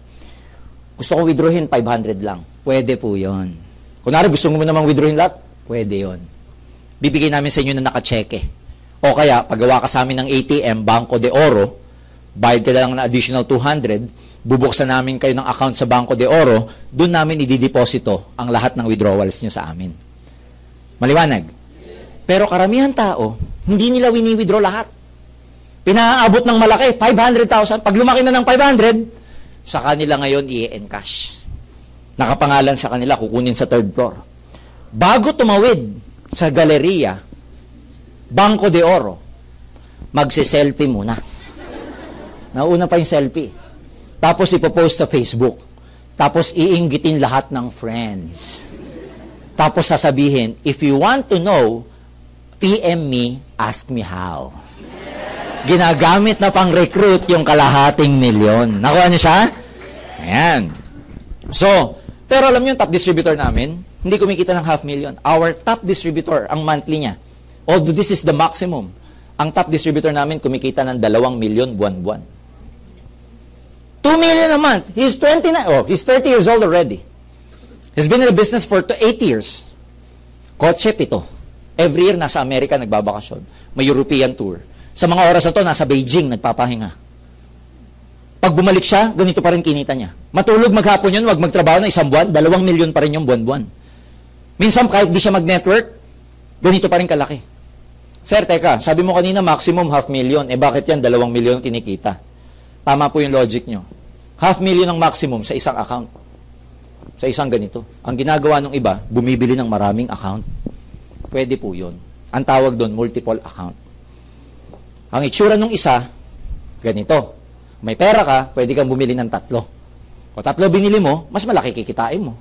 A: Gusto ko withdrawin 500 lang. Pwede po yun. Kunwari, gusto mo namang withdrawin lahat? Pwede yun. Bibigay namin sa inyo na nakacheque. O kaya, paggawa ka sa amin ng ATM, Banco de Oro, bayad ka lang na additional 200, bubuksan namin kayo ng account sa Banco de Oro, doon namin idideposito ang lahat ng withdrawals nyo sa amin. Maliwanag? Pero karamihan tao, hindi nila wini-withdraw lahat. Pinaabot ng malaki, 500,000. Pag lumaki na ng 500, sa kanila ngayon i-encash. Nakapangalan sa kanila, kukunin sa third floor. Bago tumawid sa galeriya, Banco de Oro, magse-selfie muna. Nauna pa yung selfie. Tapos ipopost sa Facebook. Tapos iinggitin lahat ng friends. Tapos sasabihin, if you want to know, PM me, ask me how. Ginagamit na pang-recruit yung kalahating milyon. Nakuha niyo siya? Ayan. So, pero alam niyo yung top distributor namin, hindi kumikita ng 500,000. Our top distributor, ang monthly niya, although this is the maximum, ang top distributor namin kumikita ng 2 million buwan-buwan. 2 million a month. He's 29, he's 30 years old already. He's been in the business for 8 years. Kotse, 7. Every year, nasa Amerika nagbabakasyon. May European tour. Sa mga oras na to, nasa Beijing, nagpapahinga. Pag bumalik siya, ganito pa rin kinita niya. Matulog maghapon yun, wag magtrabaho na 1 buwan, 2 milyon pa rin yung buwan-buwan. Minsan, kahit di siya mag-network, ganito pa rin kalaki. Sir, teka, sabi mo kanina maximum 500,000. Bakit yan 2 milyon kinikita? Tama po yung logic nyo. 500,000 ang maximum sa isang account. Sa isang ganito. Ang ginagawa ng iba, bumibili ng maraming account. Pwede po yun. Ang tawag doon, multiple account. Ang itsura ng isa, ganito. May pera ka, pwede kang bumili ng 3. O 3 binili mo, mas malaki kikitain mo.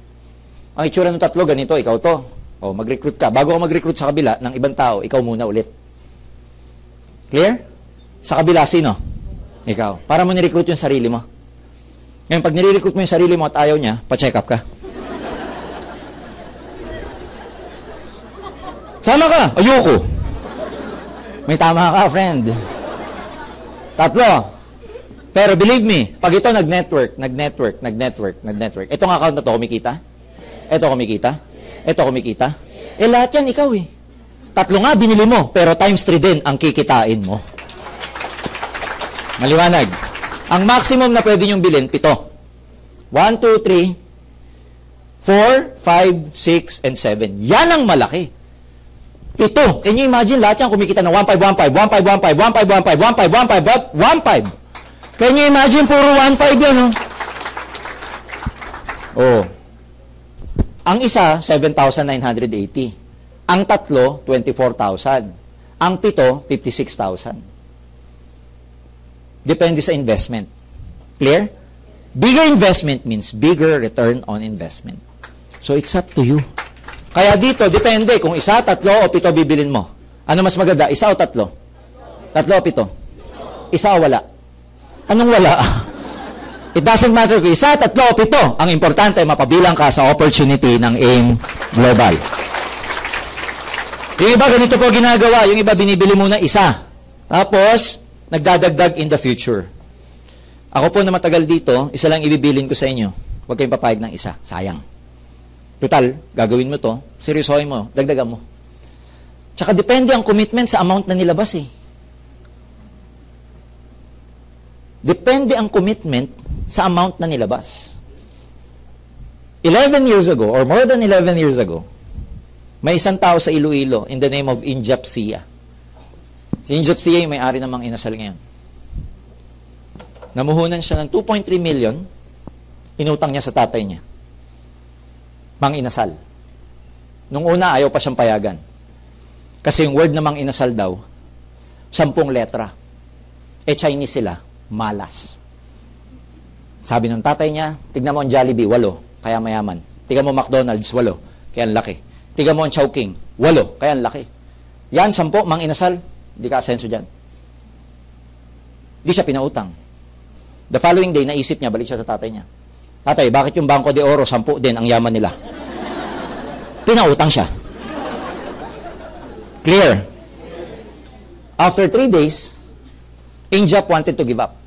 A: Ang itsura ng 3, ganito, ikaw to. O mag-recruit ka. Bago ka mag-recruit sa kabila ng ibang tao, ikaw muna ulit. Clear? Sa kabila, sino? Ikaw. Para mo ni-recruit yung sarili mo. Ngayon, pag nire-recruit mo yung sarili mo at ayaw niya, pa-check up ka. Sama ka. Ayoko. May tama ka, friend. 3. Pero believe me, pag ito nag-network, itong account na to, kumikita? Ito kumikita? Ito kumikita? Lahat yan, ikaw eh. 3 nga, binili mo, pero times 3 din ang kikitain mo. Maliwanag. Ang maximum na pwede nyong bilhin, 7. 1, 2, 3, 4, 5, 6, and 7. Yan ang malaki. 7. Can you imagine lahat yan kumikita ng 1,515, 1,515, 1,515, 1,515. Can you imagine puro 1,5 yan, no? Oh. Ang isa, 7,980. Ang 3, 24,000. Ang 7, 56,000. Depende sa investment. Clear? Bigger investment means bigger return on investment. So, it's up to you. Kaya dito, depende kung 1, 3, o 7 bibilin mo. Ano mas maganda? 1 o 3? 3 o 7? 1 o wala? Anong wala? It doesn't matter kung 1, 3 o 7. Ang importante, mapabilang ka sa opportunity ng AIM Global. Yung iba, ganito po ginagawa. Yung iba, binibili muna 1. Tapos, nagdadagdag in the future. Ako po na matagal dito, 1 lang ibibilin ko sa inyo. Huwag kayong papayag ng 1. Sayang. Total, gagawin mo to, seryosohin mo, dagdagan mo. Tsaka depende ang commitment sa amount na nilabas eh. Depende ang commitment sa amount na nilabas. 11 years ago, or more than 11 years ago, May isang tao sa Iloilo in the name of Injap Sia. Si Injap Sia yung may-ari ng Mang Inasal ngayon. Namuhunan siya ng 2.3 million, inutang niya sa tatay niya. Mang Inasal. Nung una, ayaw pa siyang payagan. Kasi yung word na Mang Inasal daw, 10 letra. Chinese sila, malas. Sabi ng tatay niya, tignan mo ang Jollibee, 8, kaya mayaman. Tignan mo McDonald's, 8, kaya ang laki. Tignan mo ang Chowking, 8, kaya ang laki. Yan, 10, Mang Inasal, hindi ka asenso dyan. Hindi siya pinautang. The following day, naisip niya, balik siya sa tatay niya. Tatay, bakit yung Bangko de Oro, 10 din ang yaman nila? Pinautang siya. Clear? After 3 days, Injap wanted to give up.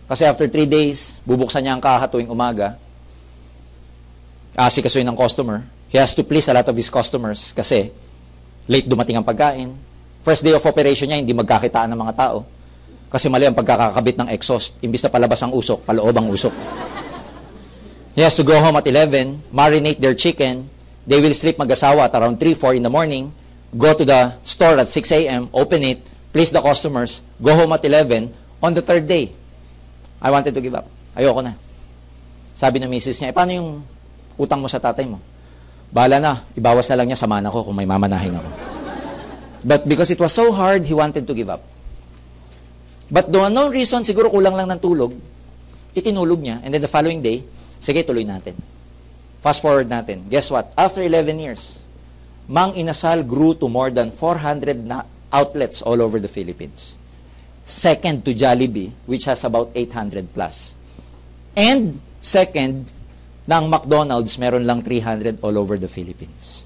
A: Kasi after 3 days, bubuksan niya ang kaha tuwing umaga. Asikasuhin ng customer. He has to please a lot of his customers kasi late dumating ang pagkain. First day of operation niya, hindi magkakitaan ng mga tao. Kasi mali ang pagkakakabit ng exhaust. Imbis na palabas ang usok, paloob ang usok. He has to go home at 11, marinate their chicken. They will sleep mag-asawa at around 3, 4 in the morning. Go to the store at 6 a.m., open it, please the customers, go home at 11. On the 3rd day, I wanted to give up. Ayoko na. Sabi ng misis niya, paano yung utang mo sa tatay mo? Bahala na, ibawas na lang niya sa mana ko kung may mamanahin ako. But because it was so hard, he wanted to give up. But the unknown reason, siguro kulang lang ng tulog, itinulog niya, and then the following day, sige, tuloy natin. Fast forward natin. Guess what? After 11 years, Mang Inasal grew to more than 400 outlets all over the Philippines. Second to Jollibee, which has about 800 plus. And second, ng McDonald's, meron lang 300 all over the Philippines.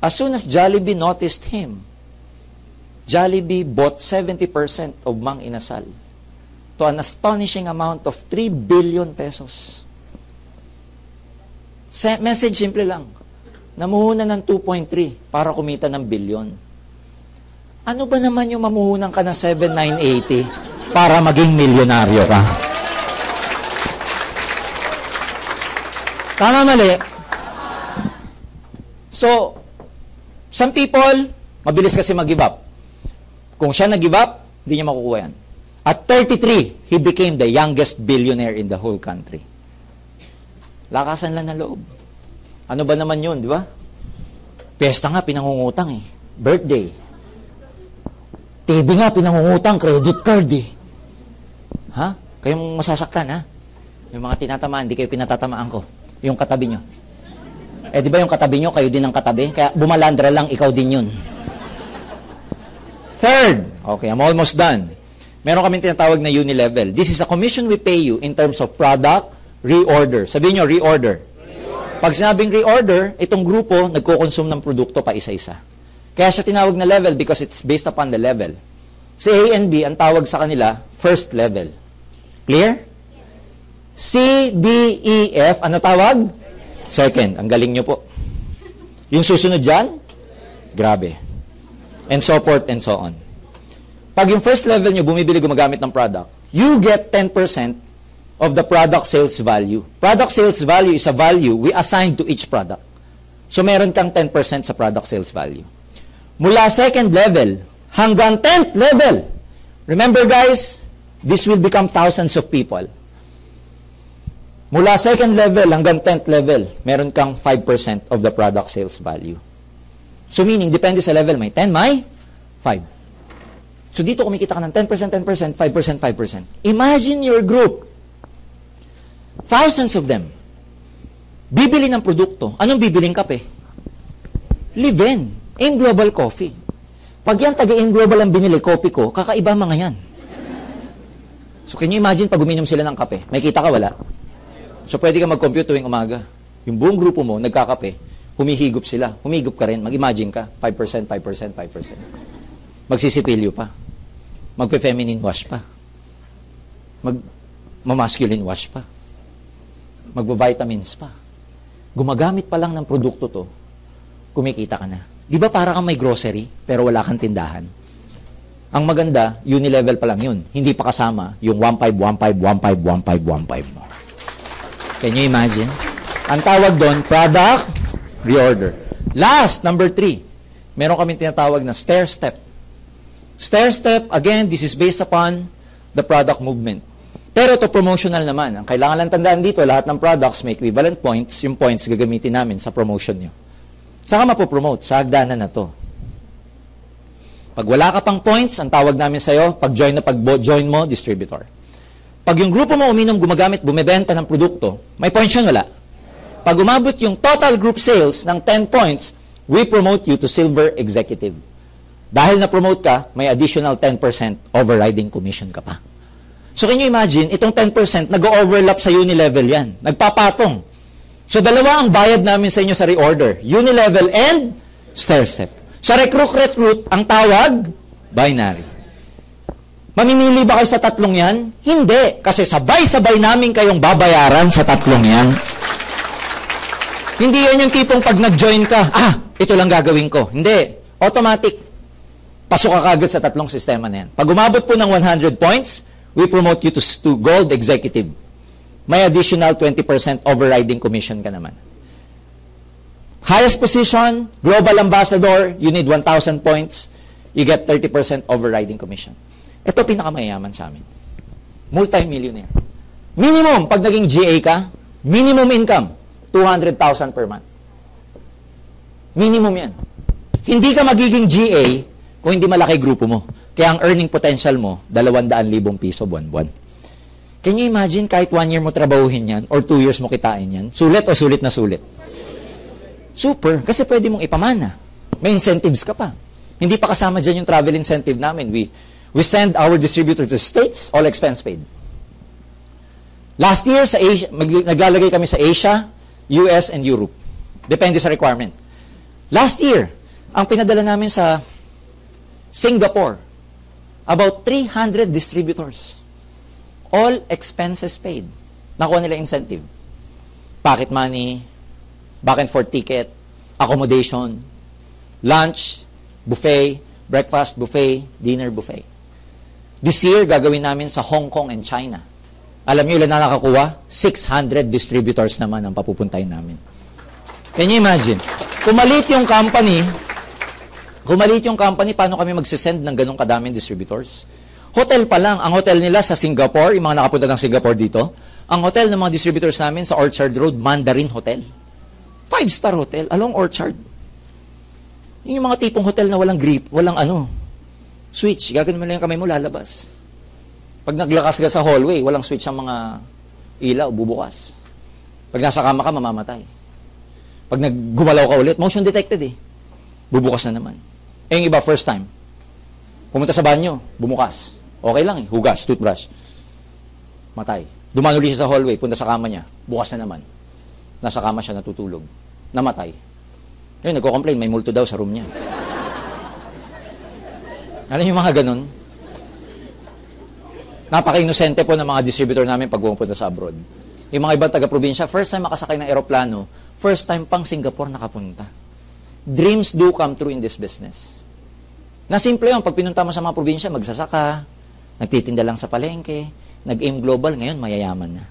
A: As soon as Jollibee noticed him, Jollibee bought 70% of Mang Inasal to an astonishing amount of 3 billion pesos. Message simple lang. Namuhunan ng 2.3 para kumita ng bilyon. Ano ba naman yung mamuhunan ka ng 7,980 para maging milyonaryo ka? Tama, mali? So, some people, mabilis kasi mag-give up. Kung siya nag-give up, hindi niya makukuha yan. At 33, he became the youngest billionaire in the whole country. Lakasan lang ng loob. Ano ba naman yun, di ba? Piyesta nga, pinangungutang eh. Birthday. TV nga, pinangungutang, credit card eh. Ha? Kayong masasaktan, ha? Yung mga tinatamaan, di kayo pinatatamaan ko. Yung katabi nyo. Eh, di ba yung katabi nyo, kayo din ang katabi? Kaya bumalandra lang, ikaw din yun. Third, okay, I'm almost done. Meron kaming tinatawag na unilevel. This is a commission we pay you in terms of product reorder. Sabihin nyo, reorder. Pag sinabing reorder, itong grupo nagko-consume ng produkto pa isa-isa. Kaya siya tinawag na level because it's based upon the level. Si A and B, ang tawag sa kanila, first level. Clear? C, D, E, F, ano tawag? Second. Ang galing nyo po. Yung susunod dyan, grabe. And so forth and so on. Pag yung first level nyo, bumibili gumagamit ng product, you get 10% of the product sales value. Product sales value is a value we assign to each product. So meron kang 10% sa product sales value. Mula second level hanggang 10th level. Remember guys, this will become thousands of people. Mula second level hanggang 10th level, meron kang 5% of the product sales value. So meaning, depende sa level, may 10, may 5. So dito kumikita ka ng 10%, 10%, 5%, 5%. Imagine your group. Thousands of them. Bibili ng produkto. Anong bibiling kape? Live-in. In Global Coffee. Pag yan taga-in Global ang binili, coffee ko, kakaiba mga yan. So can you imagine pag uminom sila ng kape? May kita ka, wala? So pwede ka mag-compute tuwing umaga. Yung buong grupo mo, nagkakape, humihigop sila. Humigop ka rin. Mag-imagine ka. 5%, 5%, 5%. Magsisipilyo pa. Magpe-feminine wash pa. Mag-masculine wash pa. Magbo-vitamins pa. Gumagamit pa lang ng produkto to, kumikita ka na. Di ba para kang may grocery, pero wala kang tindahan? Ang maganda, unilevel pa lang yun. Hindi pa kasama yung 1.5, 1.5, 1.5, 1.5, 1.5 mo. Can you imagine? Ang tawag doon, product reorder. Last, number 3, meron kami tinatawag na stair step. Stair step, again, this is based upon the product movement. Pero ito promotional naman. Ang kailangan lang tandaan dito, lahat ng products may equivalent points. Yung points gagamitin namin sa promotion nyo. Saka mapopromote, sa hagdanan na to. Pag wala ka pang points, ang tawag namin sa'yo, pag-join mo, distributor. Pag yung grupo mo uminom, gumagamit, bumibenta ng produkto, may points yun, wala. Pag umabot yung total group sales ng 10 points, we promote you to silver executive. Dahil na-promote ka, may additional 10% overriding commission ka pa. So can you imagine, itong 10% nag-overlap sa unilevel yan. Nagpapatong. So dalawa ang bayad namin sa inyo sa reorder. Unilevel and stair step. Sa recruit, ang tawag, binary. Mamimili ba kayo sa tatlong yan? Hindi. Kasi sabay-sabay namin kayong babayaran sa tatlong yan. Hindi yan yung tipong pag nag-join ka, ito lang gagawin ko. Hindi. Automatic. Pasok ka kagad sa tatlong sistema na yan. Pag umabot po ng 100 points, we promote you to gold executive. May additional 20% overriding commission ka naman. Highest position, global ambassador, you need 1,000 points, you get 30% overriding commission. Ito pinakamayaman sa amin. Multi-millionaire. Minimum, pag naging GA ka, minimum income, 200,000 per month. Minimum yan. Hindi ka magiging GA kung hindi malaki grupo mo. Kaya ang earning potential mo, 200,000 piso buwan-buwan. Can you imagine kahit 1 year mo trabahuhin yan or 2 years mo kitain yan? Sulit o sulit na sulit? Super. Kasi pwede mong ipamana. May incentives ka pa. Hindi pa kasama dyan yung travel incentive namin. We send our distributor to the States, all expense paid. Last year, sa Asia, naglalagay kami sa Asia, US, and Europe. Depende sa requirement. Last year, ang pinadala namin sa Singapore, about 300 distributors. All expenses paid. Nakuha nila incentive. Pocket money, back and forth ticket, accommodation, lunch, buffet, breakfast buffet, dinner buffet. This year, gagawin namin sa Hong Kong and China. Alam niyo ilan na nakakuha? 600 distributors naman ang papupuntahin namin. Can you imagine? Kung maliit yung company, paano kami magsisend ng ganong kadaming distributors? Hotel pa lang. Ang hotel nila sa Singapore, yung mga nakapunta ng Singapore dito, ang hotel ng mga distributors namin sa Orchard Road, Mandarin Hotel. 5-star hotel, along Orchard. Yung mga tipong hotel na walang grip, walang switch. Gagawin mo lang yung kamay mo, lalabas. Pag naglakas ka sa hallway, walang switch ang mga ilaw, bubukas. Pag nasa kama ka, mamamatay. Pag naggumalaw ka ulit, motion detected bubukas na naman. Yung iba, first time. Pumunta sa banyo, bumukas. Okay lang hugas, toothbrush. Matay. Dumaan ulit siya sa hallway, punta sa kama niya, bukas na naman. Nasa kama siya natutulog. Namatay. Yun, nagko-complain, may multo daw sa room niya. Alam yung mga ganun? Napaka-inosente po ng mga distributor namin pag pumunta sa abroad. Yung mga ibang taga-probinsya, first time makasakay ng aeroplano, first time pang Singapore nakapunta. Dreams do come true in this business. Na simple yun, pag pinunta mo sa mga probinsya, magsasaka, nagtitinda lang sa palengke, nag-aim global, ngayon mayayaman na.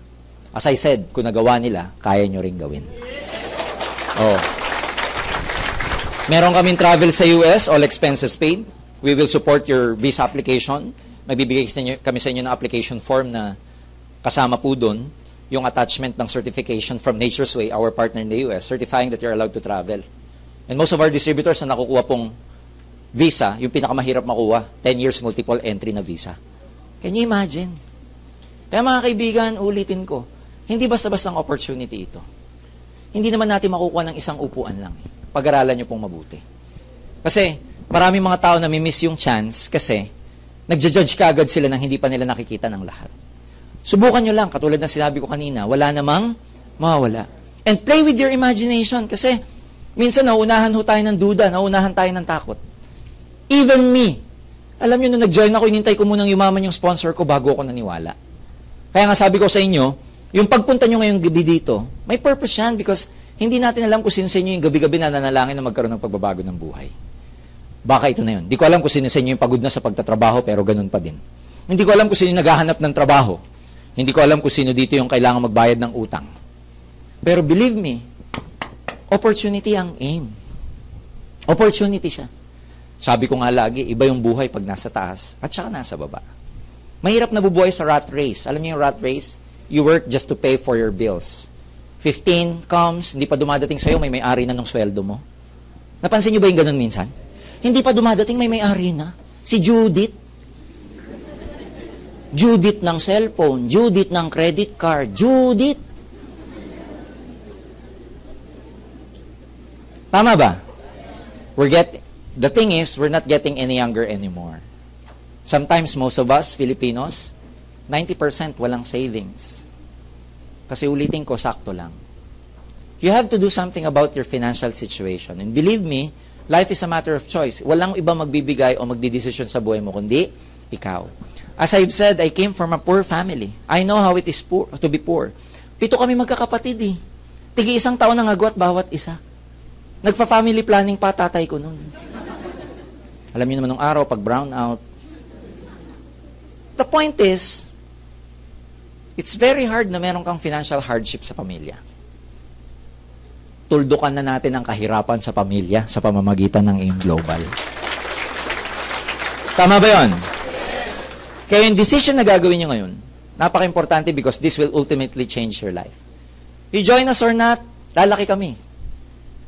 A: As I said, kung nagawa nila, kaya nyo rin gawin. Meron kaming travel sa US, all expenses paid. We will support your visa application. Magbibigay kami sa inyo ng application form na kasama po doon yung attachment ng certification from Nature's Way, our partner in the US, certifying that you're allowed to travel. And most of our distributors na nakukuha pong visa, yung pinakamahirap makuha, 10 years multiple entry na visa. Can you imagine? Kaya mga kaibigan, ulitin ko, hindi basta-basta ang opportunity ito. Hindi naman natin makukuha ng isang upuan lang. Pag-aralan nyo pong mabuti. Kasi maraming mga tao na mimiss yung chance kasi nagja-judge ka agad sila nang hindi pa nila nakikita ng lahat. Subukan nyo lang, katulad ng sinabi ko kanina, wala namang mawawala. And play with your imagination kasi minsan nauunahan ho tayo ng duda, nauunahan tayo ng takot. Even me. Alam nyo, nung nag-join ako, inintay ko munang yumaman yung sponsor ko bago ako naniwala. Kaya nga sabi ko sa inyo, yung pagpunta nyo ngayong gabi dito, may purpose yan because hindi natin alam kung sino sa inyo yung gabi-gabi na nanalangin na magkaroon ng pagbabago ng buhay. Baka ito na yun. Hindi ko alam kung sino sa inyo yung pagod na sa pagtatrabaho pero ganun pa din. Hindi ko alam kung sino yung naghahanap ng trabaho. Hindi ko alam kung sino dito yung kailangan magbayad ng utang. Pero believe me, opportunity ang aim. Opportunity siya. Sabi ko nga lagi, iba yung buhay pag nasa taas at saka nasa baba. Mahirap na bubuhay sa rat race. Alam niyo yung rat race? You work just to pay for your bills. 15 comes, hindi pa dumadating sa'yo, may-ari na ng sweldo mo. Napansin niyo ba yung ganun minsan? Hindi pa dumadating, may-ari na. Si Judith. Judith ng cellphone, Judith ng credit card, Judith. Tama ba? The thing is, we're not getting any younger anymore. Sometimes, most of us, Filipinos, 90% walang savings. Kasi ulitin ko, sakto lang. You have to do something about your financial situation. And believe me, life is a matter of choice. Walang iba magbibigay o magdidesisyon sa buhay mo, kundi ikaw. As I've said, I came from a poor family. I know how it is to be poor. 7 kami magkakapatid eh. Tigi 1 taon ang agwat bawat isa. Nagfa-family planning pa tatay ko noon. Alam niyo naman nung araw, pag brown out. The point is, it's very hard na meron kang financial hardship sa pamilya. Tuldukan na natin ang kahirapan sa pamilya sa pamamagitan ng AIM Global. Tama ba yun? Kaya yung decision na gagawin nyo ngayon, napaka-importante because this will ultimately change your life. You join us or not, lalaki kami.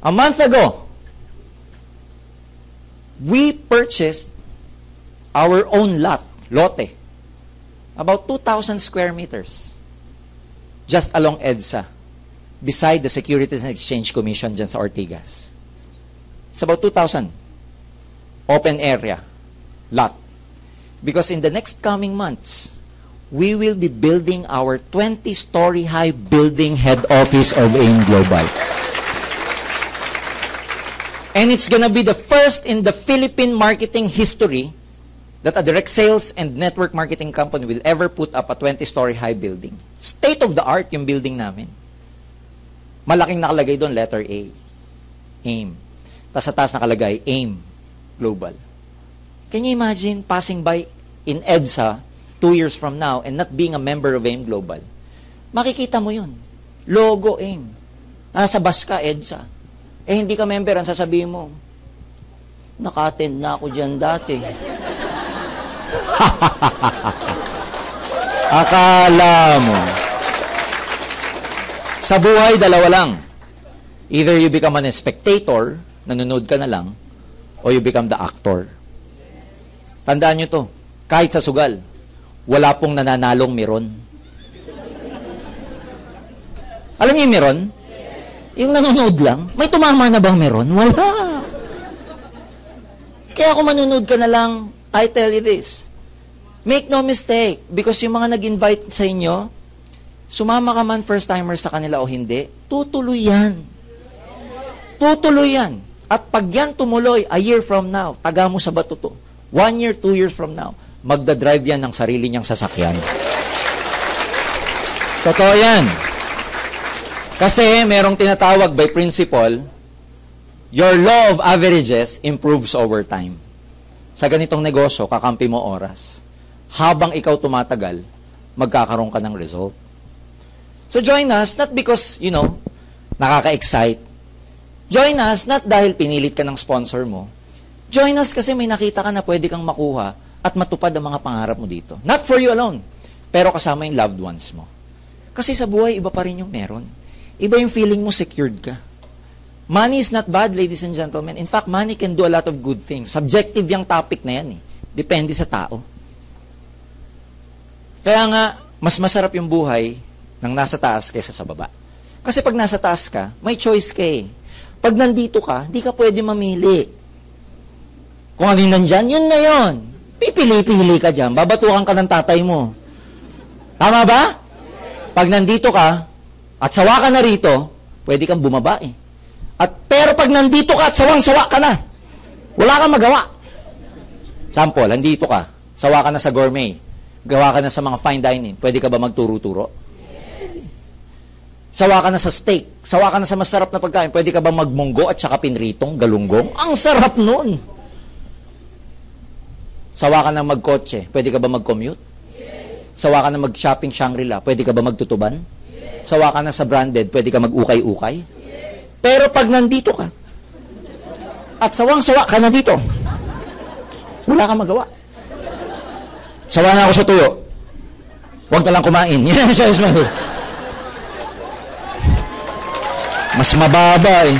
A: A month ago, we purchased our own lote, about 2,000 square meters, just along EDSA, beside the Securities and Exchange Commission dyan sa Ortigas. It's about 2,000. Open area, lot. Because in the next coming months, we will be building our 20-story high building head office of AIM Global. And it's gonna be the first in the Philippine marketing history that a direct sales and network marketing company will ever put up a 20-story high building. State of the art yung building namin. Malaking nakalagay doon, letter A. AIM. Tapos sa taas nakalagay, AIM Global. Can you imagine passing by in EDSA 2 years from now and not being a member of AIM Global? Makikita mo yun. Logo AIM. Nasa bus ka, EDSA. Hindi ka member, ang sasabihin mo, naka-attend na ako dyan dati. Akala mo. Sa buhay, dalawa lang. Either you become a spectator, nanonood ka na lang, or you become the actor. Tandaan nyo to, kahit sa sugal, wala pong nananalong meron. Alam niyo yung meron? Yung nanonood lang, may tumama na bang meron? Wala. Kaya kung manonood ka na lang, I tell you this, make no mistake, because yung mga nag-invite sa inyo, sumama ka man first-timer sa kanila o hindi, tutuloy yan. Tutuloy yan. At pag yan tumuloy, a year from now, taga mo sa bato to. 1 year, 2 years from now, magdadrive yan ng sarili niyang sasakyan. Totoo yan. Kasi merong tinatawag by principle, your law of averages improves over time. Sa ganitong negosyo, kakampi mo oras. Habang ikaw tumatagal, magkakaroon ka ng result. So join us, not because, nakaka-excite. Join us, not dahil pinilit ka ng sponsor mo. Join us kasi may nakita ka na pwede kang makuha at matupad ang mga pangarap mo dito. Not for you alone, pero kasama yung loved ones mo. Kasi sa buhay, iba pa rin yung meron. Iba yung feeling mo secured ka. Money is not bad, ladies and gentlemen. In fact, money can do a lot of good things. Subjective yung topic na yan eh. Depende sa tao. Kaya nga, mas masarap yung buhay ng nasa taas kaysa sa baba. Kasi pag nasa taas ka, may choice ka eh. Pag nandito ka, di ka pwede mamili. Kung ano yung nandyan, yun na yun. Pipili-pili ka dyan. Babatukan ka ng tatay mo. Tama ba? Pag nandito ka, at sawa ka na rito, pwede kang bumaba eh. Pero pag nandito ka at sawang-sawa ka na, wala kang magawa. Sample, nandito ka, sawa ka na sa gourmet, gawa ka na sa mga fine dining, pwede ka ba magturo-turo? Sawa ka na sa steak, sawa ka na sa masarap na pagkain, pwede ka ba magmunggo at saka pinritong galunggong? Ang sarap nun! Sawa ka na magkotse, pwede ka ba mag-commute? Sawa ka na mag-shopping Shangri-La, pwede ka ba magtutuban? Sawa ka na sa branded, pwede ka mag-ukay-ukay? Pero pag nandito ka, At sawang-sawa ka na dito. Wala kang magawa. Sawa na ako sa tuyo. Huwag ka lang kumain. Yan ang choice mo. Mas mababa eh.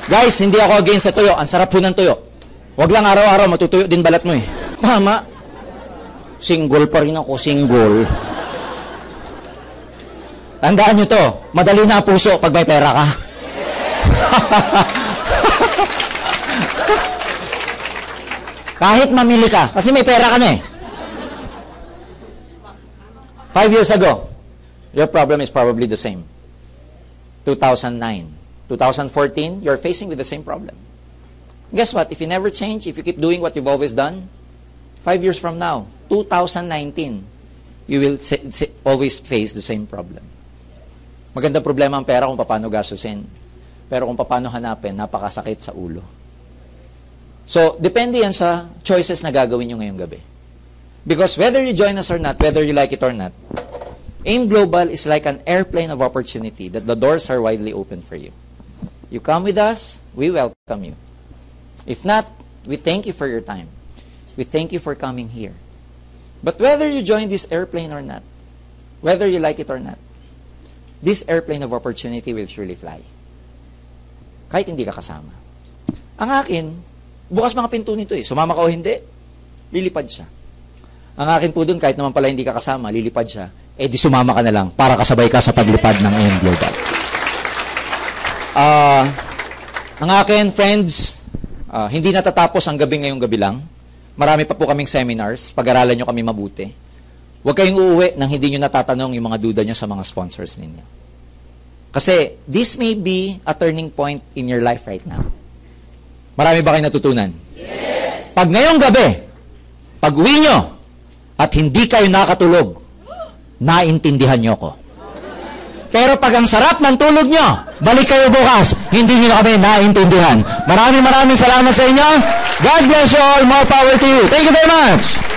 A: Guys, hindi ako against sa tuyo. Ang sarap po ng tuyo. Huwag lang araw-araw matutuyo din balat mo eh. Mama, single pa rin ako, single. Tandaan nyo to, madali na puso pag may pera ka. Kahit mamili ka, kasi may pera ka na eh. 5 years ago, your problem is probably the same. 2009, 2014, you're facing with the same problem. Guess what? If you never change, if you keep doing what you've always done, 5 years from now, 2019, you will always face the same problem. Maganda problema ang pera kung paano gastusin. Pero kung paano hanapin, napakasakit sa ulo. So, depende yan sa choices na gagawin nyo ngayong gabi. Because whether you join us or not, whether you like it or not, AIM Global is like an airplane of opportunity that the doors are widely open for you. You come with us, we welcome you. If not, we thank you for your time. We thank you for coming here. But whether you join this airplane or not, whether you like it or not, this airplane of opportunity will surely fly. Kahit hindi ka kasama. Ang akin, bukas mga pinto nito eh. Sumama ka o hindi, lilipad siya. Ang akin po dun, kahit naman pala hindi ka kasama, lilipad siya, eh di sumama ka na lang para kasabay ka sa paglipad ng AIM Global. Ang akin, friends, hindi natatapos ang gabi ngayong gabi lang. Marami pa po kaming seminars. Pag-aralan nyo kami mabuti. Huwag kayong uuwi nang hindi nyo natatanong yung mga duda nyo sa mga sponsors ninyo. Kasi this may be a turning point in your life right now. Marami ba kayong natutunan? Yes! Pag ngayong gabi, pag uwi nyo, at hindi kayo nakatulog, naintindihan nyo ko. Pero pag ang sarap ng tulog nyo, balik kayo bukas, hindi nyo na kami naintindihan. Maraming salamat sa inyo. God bless you all. More power to you. Thank you very much.